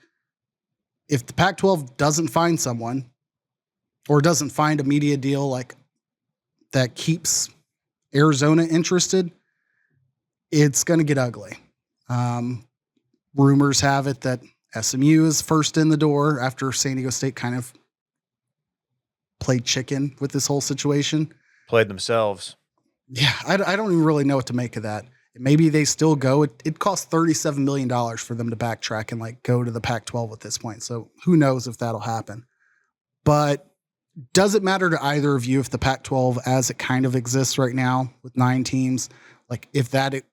if the Pac-12 doesn't find someone or doesn't find a media deal like that keeps Arizona interested, it's going to get ugly. Rumors have it that SMU is first in the door after San Diego State kind of played chicken with this whole situation. Played themselves. Yeah, I don't even really know what to make of that. Maybe they still go. It costs $37 million for them to backtrack and like go to the Pac-12 at this point. So who knows if that'll happen. But does it matter to either of you if the Pac-12 as it kind of exists right now with 9 teams, like if it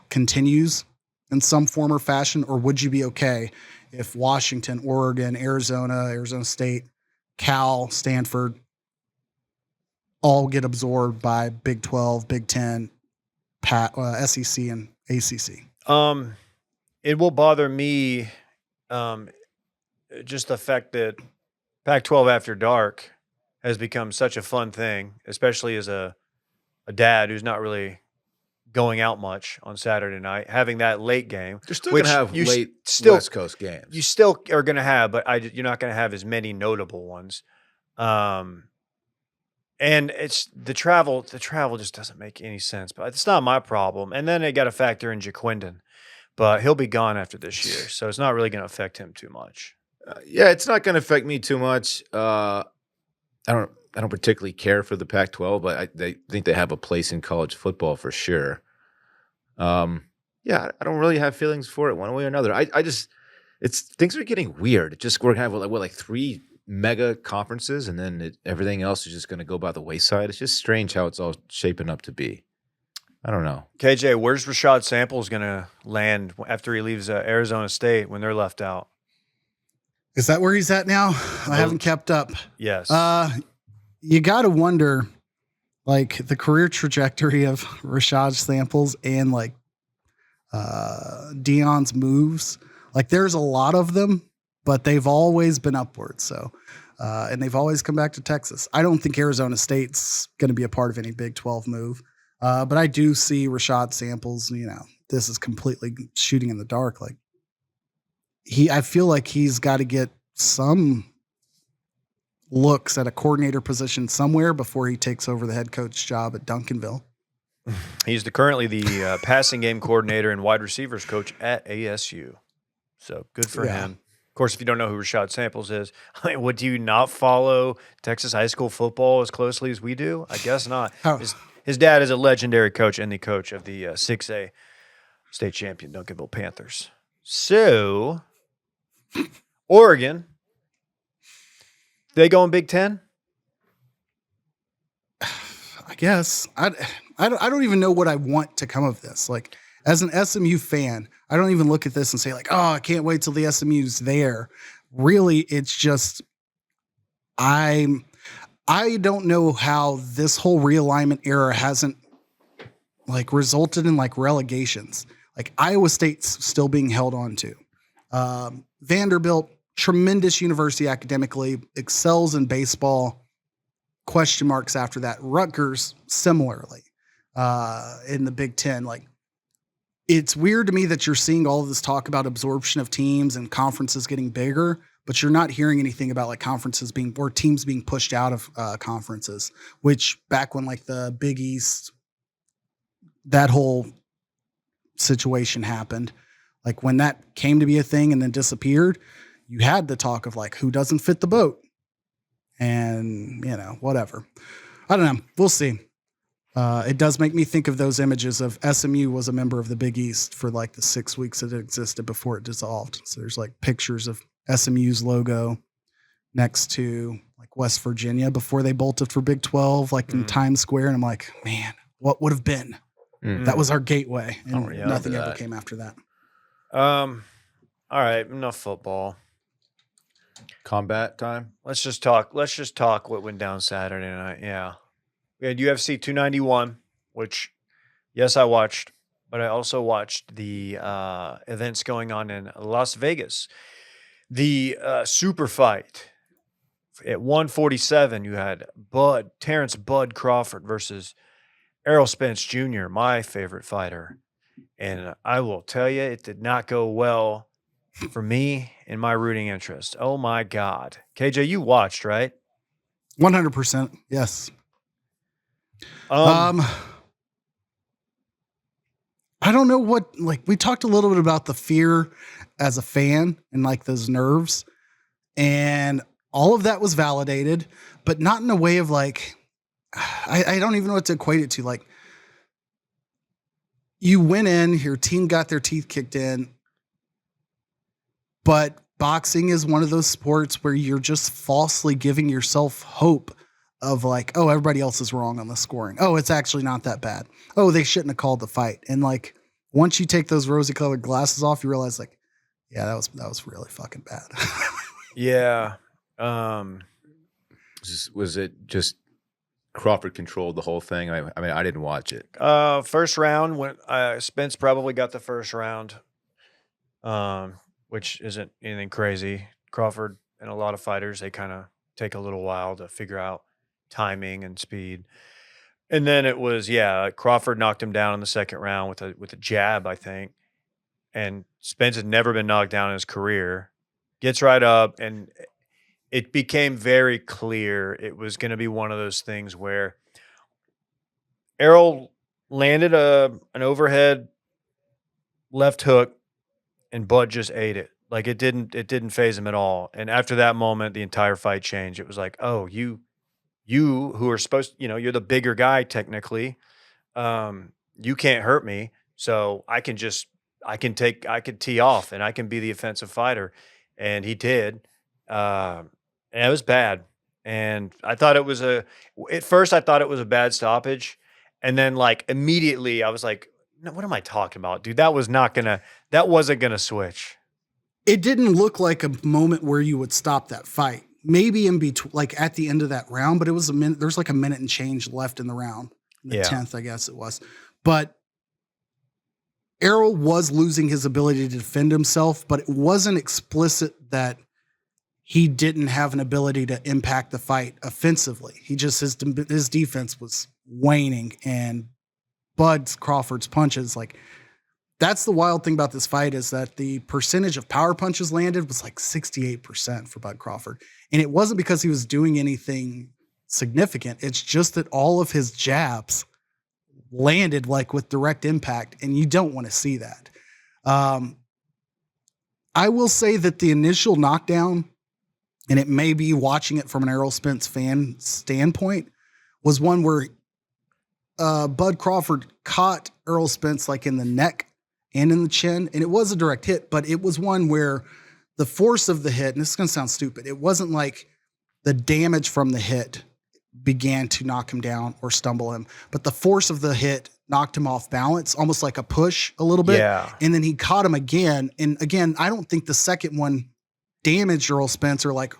continues in some form or fashion, or would you be okay if Washington, Oregon, Arizona State, Cal, Stanford all get absorbed by Big 12, Big 10, SEC, and ACC? It will bother me, just the fact that Pac-12 After Dark has become such a fun thing, especially as a dad who's not really going out much on Saturday night, having that late game. You're still Which going to have you late still- West Coast games. You still are going to have, but you're not going to have as many notable ones. And it's the travel just doesn't make any sense, but it's not my problem. And then they got to factor in Jaquindon, but he'll be gone after this year. So it's not really going to affect him too much. Yeah, it's not going to affect me too much. I don't particularly care for the Pac-12, but I think they have a place in college football for sure. Yeah, I don't really have feelings for it one way or another. Things are getting weird. We're gonna have like 3 mega conferences, and then everything else is just going to go by the wayside. It's just strange how it's all shaping up to be. I don't know. KJ, where's Rashad Samples going to land after he leaves Arizona State when they're left out? Is that where he's at now? I haven't kept up. Yes. You got to wonder, like, the career trajectory of Rashad Samples and like Deion's moves. Like, there's a lot of them, but they've always been upward. So, and they've always come back to Texas. I don't think Arizona State's going to be a part of any Big 12 move. But I do see Rashad Samples, this is completely shooting in the dark. Like, I feel like he's got to get some looks at a coordinator position somewhere before he takes over the head coach job at Duncanville. He's currently the passing game coordinator and wide receivers coach at ASU. So good for Yeah. him. Of course, if you don't know who Rashad Samples is, I mean, would you not follow Texas high school football as closely as we do? I guess not. How, His dad is a legendary coach and the coach of the 6A state champion Duncanville Panthers. So, Oregon, they go in Big Ten? I guess I don't even know what I want to come of this. Like, as an SMU fan, I don't even look at this and say like, oh, I can't wait till the SMU's there. Really, it's just I don't know how this whole realignment era hasn't like resulted in like relegations. Like Iowa State's still being held on to. Vanderbilt, tremendous university academically, excels in baseball. Question marks after that. Rutgers, similarly, in the Big Ten. Like, it's weird to me that you're seeing all of this talk about absorption of teams and conferences getting bigger, but you're not hearing anything about like conferences being or teams being pushed out of conferences, which back when like the Big East, that whole situation happened, like when that came to be a thing and then disappeared, you had the talk of like, who doesn't fit the boat? And, you know, whatever. I don't know. We'll see. It does make me think of those images of SMU was a member of the Big East for like the 6 weeks that it existed before it dissolved. So there's like pictures of SMU's logo next to like West Virginia before they bolted for Big 12, like in Times Square. And I'm like, man, what would have been? That was our gateway. And nothing ever came after that. All right, enough football. Combat time. Let's just talk what went down Saturday night. Yeah. We had UFC 291, which, yes, I watched, but I also watched the events going on in Las Vegas. The super fight at 147, you had Terrence Bud Crawford versus Errol Spence Jr., my favorite fighter. And I will tell you, it did not go well for me in my rooting interest. Oh, my God. KJ, you watched, right? 100%. Yes. I don't know what, like, we talked a little bit about the fear as a fan and like those nerves, and all of that was validated, but not in a way of like, I don't even know what to equate it to. Like, you went in, your team got their teeth kicked in, but boxing is one of those sports where you're just falsely giving yourself hope of like, oh, everybody else is wrong on the scoring. Oh, it's actually not that bad. Oh, they shouldn't have called the fight. And like, once you take those rosy colored glasses off, you realize like, yeah, that was really fucking bad. Yeah. Was it just Crawford controlled the whole thing? I mean, I didn't watch it. First round, when Spence probably got the first round, which isn't anything crazy. Crawford and a lot of fighters, they kind of take a little while to figure out timing and speed. And then it was, Crawford knocked him down in the second round with a jab, I think. And Spence had never been knocked down in his career. Gets right up, and it became very clear it was going to be one of those things where Errol landed an overhead left hook, and Bud just ate it. Like it didn't faze him at all. And after that moment, the entire fight changed. It was like, oh, you who are supposed, you're the bigger guy technically. You can't hurt me, so I can tee off and I can be the offensive fighter. And he did. And it was bad. And I thought at first I thought it was a bad stoppage. And then like immediately I was like, no, what am I talking about? Dude, that wasn't gonna switch. It didn't look like a moment where you would stop that fight. Maybe in between, like at the end of that round, but it was a minute. There's like a minute and change left in the round, the 10th, I guess it was. But Errol was losing his ability to defend himself, but it wasn't explicit that he didn't have an ability to impact the fight offensively. He just his defense was waning, and Bud Crawford's punches, like, that's the wild thing about this fight is that the percentage of power punches landed was like 68% for Bud Crawford. And it wasn't because he was doing anything significant. It's just that all of his jabs landed like with direct impact, and you don't want to see that. I will say that the initial knockdown, and it may be watching it from an Errol Spence fan standpoint, was one where Bud Crawford caught Errol Spence like in the neck and in the chin, and it was a direct hit, but it was one where the force of the hit, and this is going to sound stupid, it wasn't like the damage from the hit began to knock him down or stumble him, but the force of the hit knocked him off balance, almost like a push a little bit. Yeah. And then he caught him again. And again, I don't think the second one damaged Errol Spence or like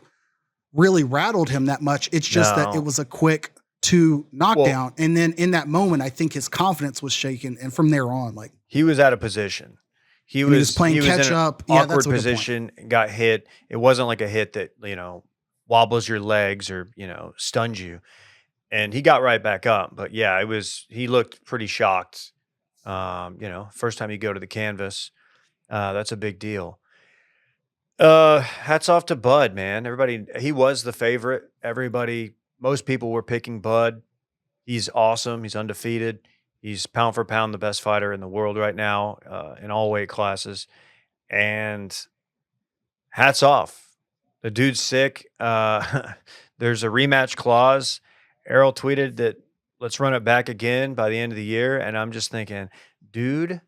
really rattled him that much. It's just that No. it was a quick 2 knockdown. And then in that moment, I think his confidence was shaken. And from there on, like He was out of position. He was playing in catch an up. Yeah, awkward that's a good point. position, got hit. It wasn't like a hit that, wobbles your legs or, stuns you. And he got right back up. But yeah, he looked pretty shocked. First time you go to the canvas, that's a big deal. Hats off to Bud, man. He was the favorite. Most people were picking Bud. He's awesome. He's undefeated. He's pound for pound the best fighter in the world right now, in all weight classes. And hats off. The dude's sick. There's a rematch clause. Errol tweeted that let's run it back again by the end of the year. And I'm just thinking, dude,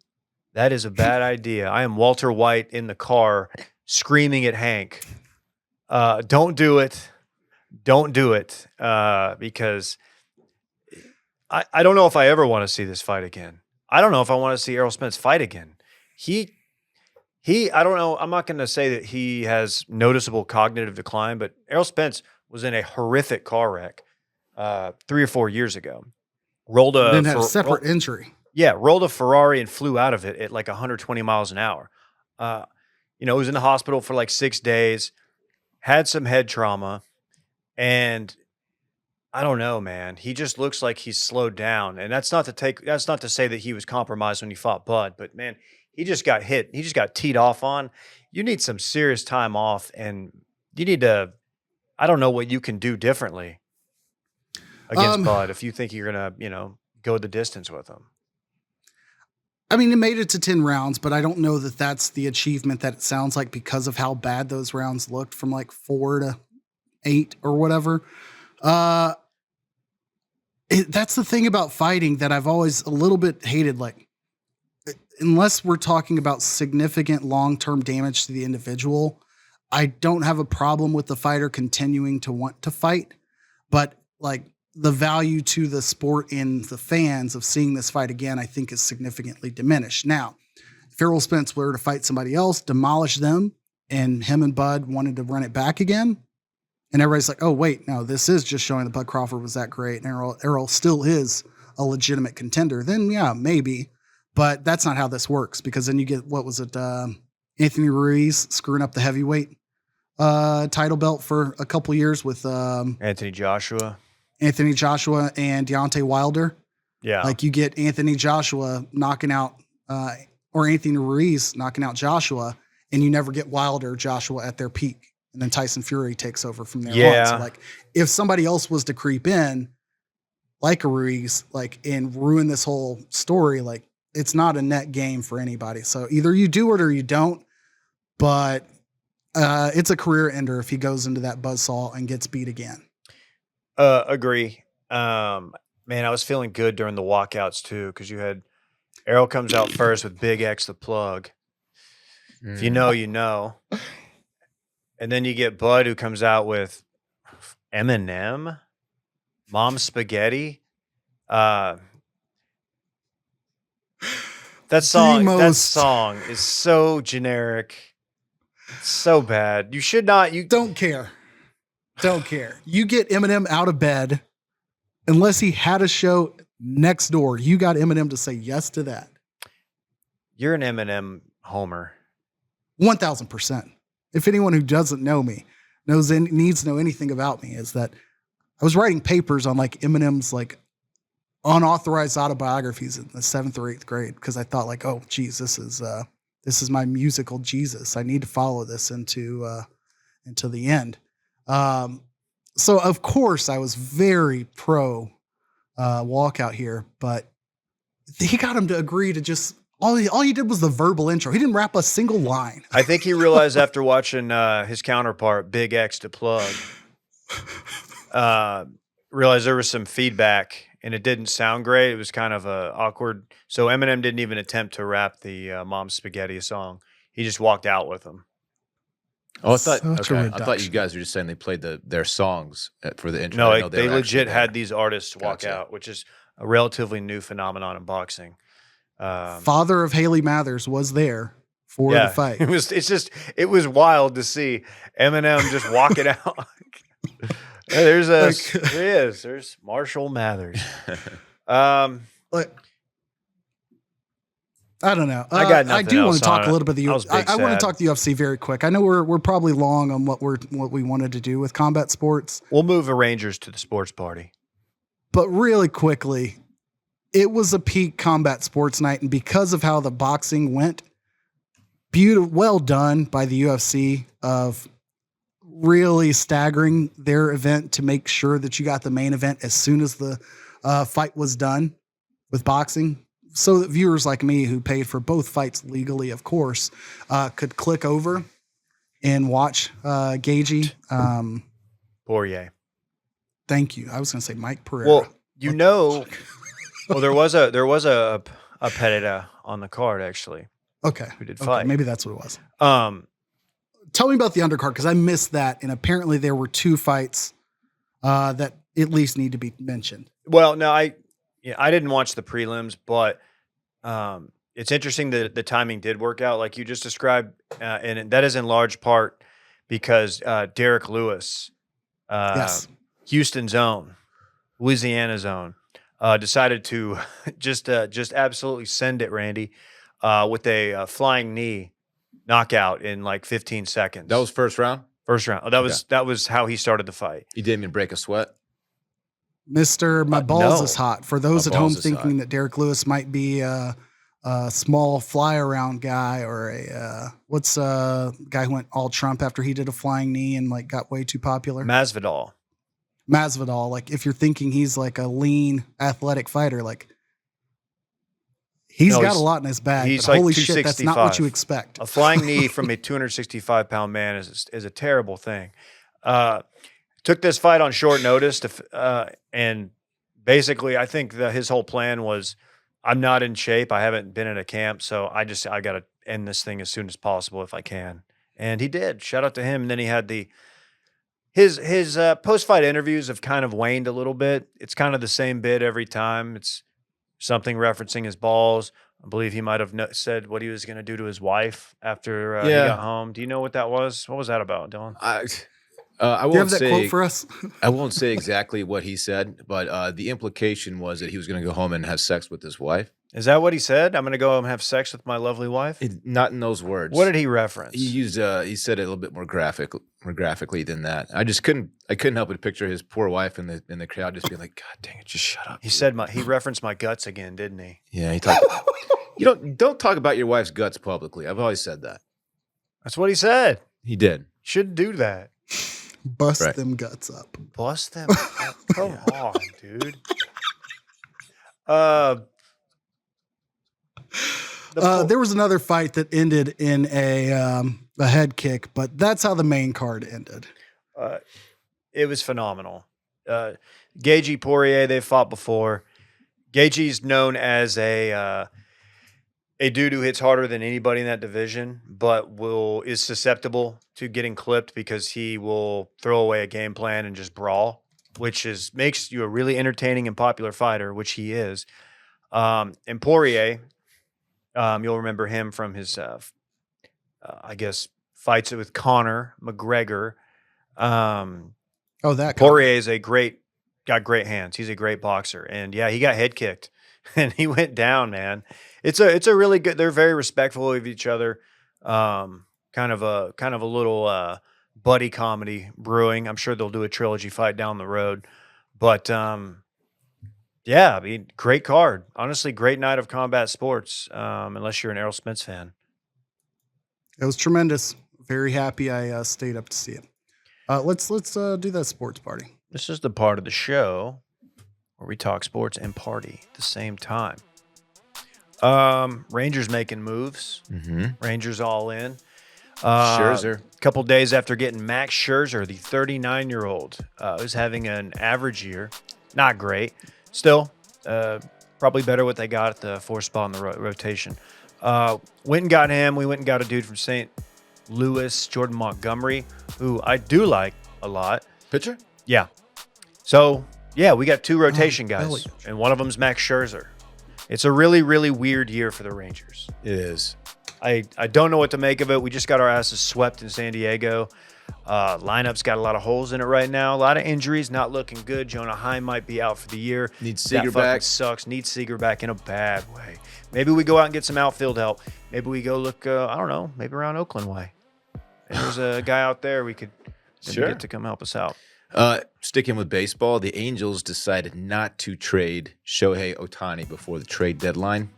that is a bad idea. I am Walter White in the car screaming at Hank. Don't do it. Don't do it. Because I don't know if I ever want to see this fight again. I don't know if I want to see Errol Spence fight again. I don't know. I'm not going to say that he has noticeable cognitive decline, but Errol Spence was in a horrific car wreck 3 or 4 years ago. Then had a separate injury. Yeah, rolled a Ferrari and flew out of it at like 120 miles an hour. Was in the hospital for like 6 days, had some head trauma, and I don't know, man. He just looks like he's slowed down. And that's not to say that he was compromised when he fought Bud, but man, he just got hit. He just got teed off on. You need some serious time off, and you need to, I don't know what you can do differently against Bud if you think you're going to, go the distance with him. I mean, it made it to 10 rounds, but I don't know that that's the achievement that it sounds like because of how bad those rounds looked from like 4 to 8 or whatever. That's the thing about fighting that I've always a little bit hated. Like, unless we're talking about significant long-term damage to the individual, I don't have a problem with the fighter continuing to want to fight, but like the value to the sport and the fans of seeing this fight again, I think is significantly diminished. Now, if Errol Spence were to fight somebody else, demolish them, and him and Bud wanted to run it back again, and everybody's like, oh, wait, no, this is just showing that Bud Crawford was that great, and Errol still is a legitimate contender, then yeah, maybe. But that's not how this works, because then you get, what was it, Anthony Ruiz screwing up the heavyweight title belt for a couple years with Anthony Joshua and Deontay Wilder. Yeah. Like you get Anthony Joshua knocking out, or Anthony Ruiz knocking out Joshua, and you never get Wilder or Joshua at their peak. And then Tyson Fury takes over from there on. So like if somebody else was to creep in, like a Ruiz, like, and ruin this whole story, like it's not a net game for anybody. So either you do it or you don't, but it's a career ender if he goes into that buzzsaw and gets beat again. Agree. Man, I was feeling good during the walkouts too, because you had Errol comes out first with Big X the plug. If you know, you know. And then you get Bud, who comes out with Eminem, Mom Spaghetti. That song is so generic, so bad. You should not. You don't care. You get Eminem out of bed, unless he had a show next door. You got Eminem to say yes to that. You're an Eminem homer. 1,000%. If anyone who doesn't know me needs to know anything about me, is that I was writing papers on like Eminem's like unauthorized autobiographies in the 7th or 8th grade, because I thought like, oh geez, this is my musical Jesus. I need to follow this into the end. So of course I was very pro walkout here, but he got him to agree to just All he did was the verbal intro. He didn't rap a single line. I think he realized after watching his counterpart, Big X to Plug, realized there was some feedback and it didn't sound great. It was kind of awkward. So Eminem didn't even attempt to rap the Mom's Spaghetti song. He just walked out with them. Oh, I Such a thought you reduction. guys were just saying they played their songs for the intro. No, I know they were actually legit there. had these artists walk Gotcha. out, which is a relatively new phenomenon in boxing. Father of Haley Mathers was there for the fight. It was wild to see Eminem just walking out. There he is. There's Marshall Mathers. Like, I don't know. I got nothing I do want else to talk on a it. little bit of the I was UFC. big I want to sad. talk the UFC very quick. I know we're probably long on what we wanted to do with combat sports, We'll move the Rangers to the sports party. but really quickly, it was a peak combat sports night, and because of how the boxing went, well done by the UFC of really staggering their event to make sure that you got the main event as soon as the fight was done with boxing. So that viewers like me who paid for both fights legally, of course, could click over and watch Gagey. Poirier. Thank you. I was going to say Mike Pereira. Well, there was a Pereira on the card actually okay. who did Okay, fight. maybe that's what it was. Tell me about the undercard because I missed that, and apparently there were two fights that at least need to be mentioned. Well, no, I didn't watch the prelims, but it's interesting that the timing did work out like you just described, and that is in large part because Derek Lewis, Yes. Houston's own, Louisiana's own, decided to just absolutely send it, Randy, with a flying knee knockout in like 15 seconds. That was first round. First round. That was how he started the fight. He didn't even break a sweat. Mr. My balls no. is hot. For those My at home balls is thinking hot. that Derek Lewis might be a small fly around guy or a what's a guy who went all Trump after he did a flying knee and like got way too popular? Masvidal. Masvidal. Like if you're thinking he's like a lean athletic fighter, like he's got a lot in his bag. He's But like holy shit, that's not what 265. you expect. A flying knee from a 265-pound man is a terrible thing. Took this fight on short notice and basically I think that his whole plan was I'm not in shape. I haven't been in a camp, so I got to end this thing as soon as possible if I can. And he did. Shout out to him. And then he had his post-fight interviews have kind of waned a little bit. It's kind of the same bit every time. It's something referencing his balls. I believe he might have said what he was going to do to his wife after he got home. Do you know what that was? What was that about, Dylan? I Do you have won't that say quote for us? I won't say exactly what he said, but the implication was that he was going to go home and have sex with his wife. Is that what he said? I'm going to go home and have sex with my lovely wife? Not in those words. What did he reference? He used? He said it a little bit more graphically than that. I couldn't help but picture his poor wife in the crowd just being like, "God dang it, just shut up." He said he referenced my guts again, didn't he? Yeah, he talked. You don't talk about your wife's guts publicly. I've always said that. That's what he said. He did. Shouldn't do that. Bust Right. them guts up. Bust them. Come on, dude. There was another fight that ended in a head kick, but that's how the main card ended. It was phenomenal. Gagey Poirier, they've fought before. Gagey's known as a dude who hits harder than anybody in that division, but is susceptible to getting clipped because he will throw away a game plan and just brawl, which makes you a really entertaining and popular fighter, which he is. And Poirier, you'll remember him from his, I guess, fights with Conor McGregor. Poirier is got great hands. He's a great boxer, and yeah, he got head kicked, and he went down, man. It's a really good. They're very respectful of each other. Kind of a little buddy comedy brewing. I'm sure they'll do a trilogy fight down the road, but yeah, I mean, great card. Honestly, great night of combat sports. Unless you're an Errol Spence fan. It was tremendous. Very happy I stayed up to see it. Let's do that sports party. This is the part of the show where we talk sports and party at the same time. Rangers making moves. Mm-hmm. Rangers all in. Scherzer. A couple days after getting Max Scherzer, the 39-year-old, who's having an average year. Not great. Still, probably better what they got at the fourth spot in the rotation. Went and got him. We went and got a dude from St. Louis, Jordan Montgomery, who I do like a lot. Pitcher? Yeah. So, yeah, we got two rotation guys, Elliott. and one of them's Max Scherzer. It's a really, really weird year for the Rangers. It is. I don't know what to make of it. We just got our asses swept in San Diego. Lineup's got a lot of holes in it right now. A lot of injuries, not looking good. Jonah Heim might be out for the year. Needs That Seager fucking back. sucks. Needs Seager back in a bad way. Maybe we go out and get some outfield help. Maybe we go look, I don't know, maybe around Oakland way. And there's a guy out there we could maybe Sure. get to come help us out. Sticking with baseball, the Angels decided not to trade Shohei Ohtani before the trade deadline.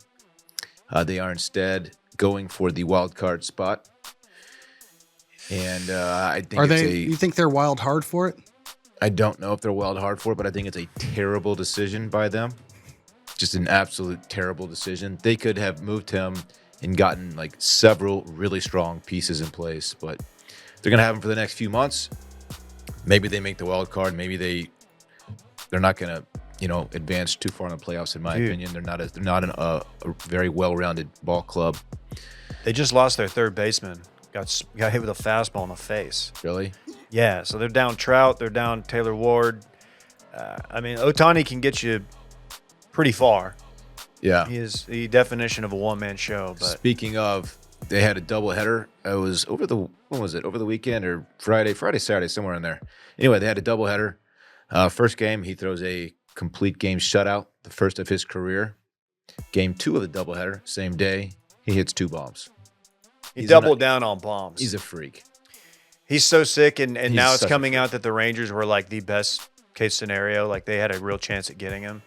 They are instead going for the wild card spot. And I think You think they're wild hard for it? I don't know if they're wild hard for it, but I think it's a terrible decision by them. Just an absolute terrible decision. They could have moved him and gotten like several really strong pieces in place, but they're going to have him for the next few months. Maybe they make the wild card. Maybe they're not going to, advance too far in the playoffs. In my opinion, they're not a very well-rounded ball club. They just lost their third baseman. Got hit with a fastball in the face. Really? Yeah, so they're down Trout. They're down Taylor Ward. Ohtani can get you pretty far. Yeah. He is the definition of a one-man show. But Speaking of, they had a doubleheader. It was over the weekend or Friday, Saturday, somewhere in there. Anyway, they had a doubleheader. First game, he throws a complete game shutout, the first of his career. Game 2 of the doubleheader, same day, he hits 2 bombs. he he's doubled down on bombs. He's a freak. He's so sick, and now it's such a coming out that the Rangers were like the best case scenario. Like they had a real chance at getting him.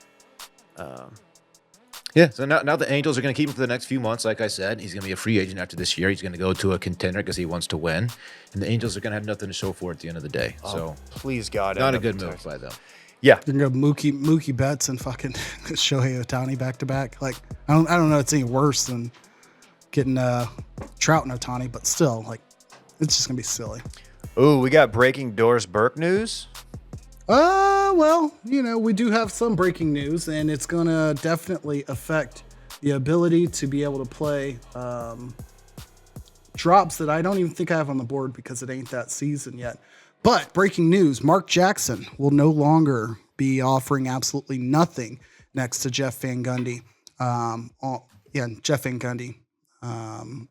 Yeah, so now the Angels are going to keep him for the next few months. Like I said, he's going to be a free agent after this year. He's going to go to a contender because he wants to win. And the Angels are going to have nothing to show for it at the end of the day. So Please God, not end a up good in move Texas. by them. Yeah, You can go Mookie Betts and fucking Shohei Ohtani back to back. Like I don't know it's any worse than getting Trout and Ohtani, but still, like it's just gonna be silly. Ooh, we got breaking Doris Burke news. Well, we do have some breaking news, and it's gonna definitely affect the ability to be able to play drops that I don't even think I have on the board because it ain't that season yet. But breaking news, Mark Jackson will no longer be offering absolutely nothing next to Jeff Van Gundy. Jeff Van Gundy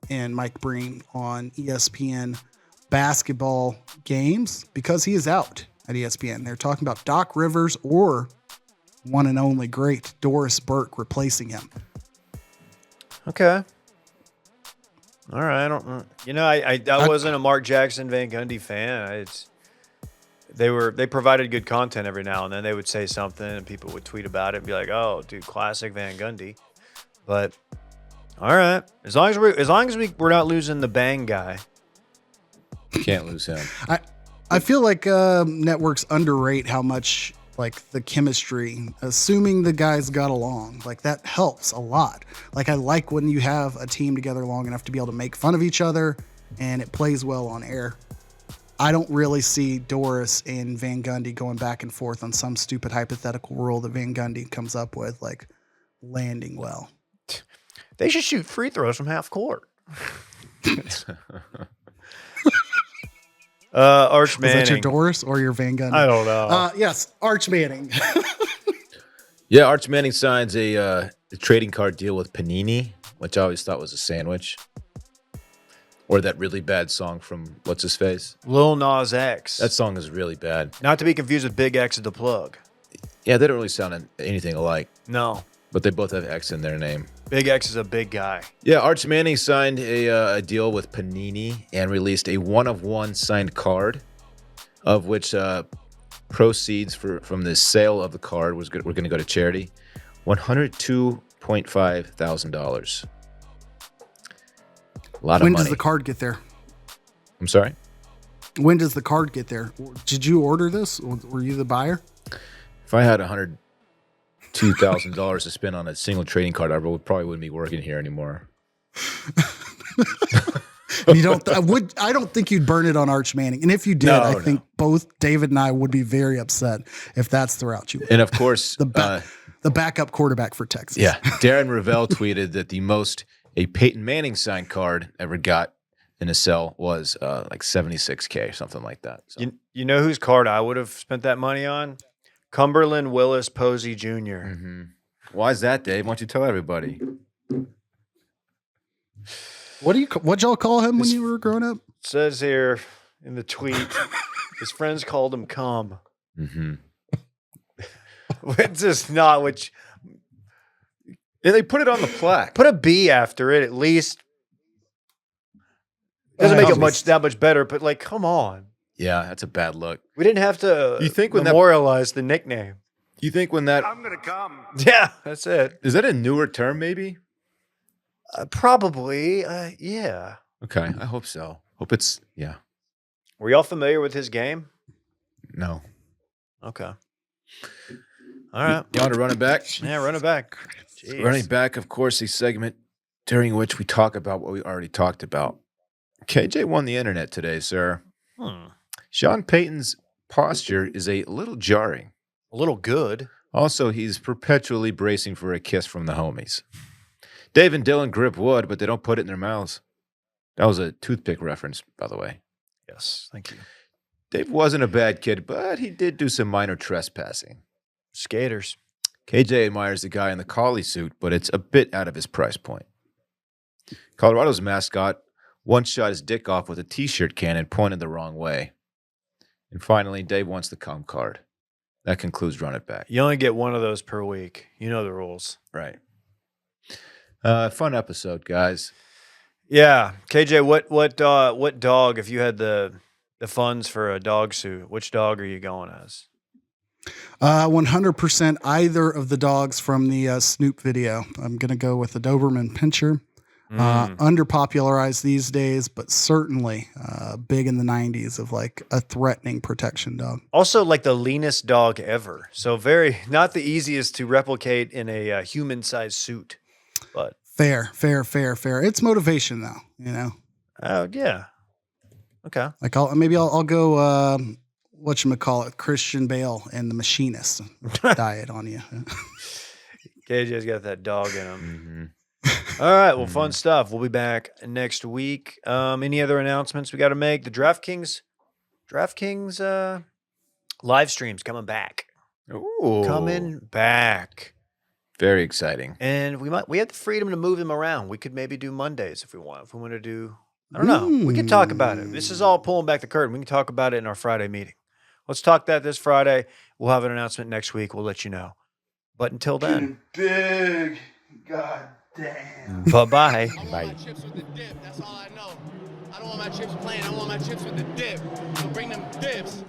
and Mike Breen on ESPN basketball games because he is out at ESPN. They're talking about Doc Rivers or one and only great Doris Burke replacing him. Okay. All right. I don't know. I wasn't a Mark Jackson Van Gundy fan. They provided good content every now and then. They would say something and people would tweet about it and be like, "Oh, dude, classic Van Gundy." But all right, as long as we're not losing the bang guy. Can't lose him. I feel like networks underrate how much like the chemistry, assuming the guys got along, like that helps a lot. Like I like when you have a team together long enough to be able to make fun of each other and it plays well on air. I don't really see Doris and Van Gundy going back and forth on some stupid hypothetical rule that Van Gundy comes up with, like landing well. They should shoot free throws from half court. Arch Is Manning. that your Doris or your Van Gundy? I don't know. Yes, Arch Manning. Yeah, Arch Manning signs a trading card deal with Panini, which I always thought was a sandwich. Or that really bad song from What's His Face. Lil Nas X. That song is really bad. Not to be confused with Big X of the Plug. Yeah, they don't really sound anything alike, No. but they both have X in their name. Big X is a big guy. Yeah, Arch Manning signed a deal with Panini and released a one-of-one signed card, of which proceeds from the sale of the card were going to go to charity, $102.5 thousand. A lot of When money. does the card get there? I'm sorry? When does the card get there? Did you order this? Were you the buyer? If I had $102 $2,000 to spend on a single trading card, I probably wouldn't be working here anymore. You don't. I don't think you'd burn it on Arch Manning. And if you did, I think both David and I would be very upset if that's the route you went. And of course, the backup quarterback for Texas. Yeah, Darren Ravel tweeted that the most a Peyton Manning signed card ever got in a cell was like $76K or something like that. So. You know whose card I would have spent that money on? Cumberland Willis Posey Jr. Mm-hmm. Why is that, Dave? Why don't you tell everybody? What'd y'all call him when you were growing up? It says here in the tweet, his friends called him Cum. Mm-hmm. It's just not which. Yeah, they put it on the plaque. Put a B after it at least. Doesn't make it that much better, but like, come on. Yeah, that's a bad look. We didn't have to you think when memorialize the nickname. You think when that... I'm going to come. Yeah, that's it. Is that a newer term, maybe? Probably, yeah. Okay, I hope so. Hope it's, yeah. Were y'all familiar with his game? No. Okay. All right. You want to run it back? Yeah, run it back. Jeez. Running back, of course, a segment during which we talk about what we already talked about. KJ won the internet today, sir. Sean Payton's posture is a little jarring. A little good. Also, he's perpetually bracing for a kiss from the homies. Dave and Dylan grip wood, but they don't put it in their mouths. That was a toothpick reference, by the way. Yes, thank you. Dave wasn't a bad kid, but he did do some minor trespassing. Skaters. KJ admires the guy in the collie suit, but it's a bit out of his price point. Colorado's mascot once shot his dick off with a T-shirt cannon pointed the wrong way. And finally, Dave wants the cum card. That concludes Run It Back. You only get one of those per week. You know the rules. Right. Fun episode, guys. Yeah. KJ, what dog, if you had the funds for a dog suit, which dog are you going as? 100% either of the dogs from the Snoop video. I'm going to go with the Doberman Pinscher. Underpopularized these days, but certainly big in the 90s of like a threatening protection dog. Also like the leanest dog ever. So not the easiest to replicate in a human-sized suit. But fair. It's motivation though, you know? Oh, yeah. Okay. Like I'll go, whatchamacallit, Christian Bale and the Machinist diet on you. KJ's got that dog in him. Mm-hmm. All right. Well, fun stuff. We'll be back next week. Any other announcements we got to make? The DraftKings live streams coming back. Ooh. Coming back. Very exciting. And we have the freedom to move them around. We could maybe do Mondays if we want. If we want to do, I don't know. We can talk about it. This is all pulling back the curtain. We can talk about it in our Friday meeting. Let's talk that this Friday. We'll have an announcement next week. We'll let you know. But until then. Big. God damn. Bye-bye. I want my chips with the dip. That's all I know. I don't want my chips plain. I want my chips with the dip. So bring them dips.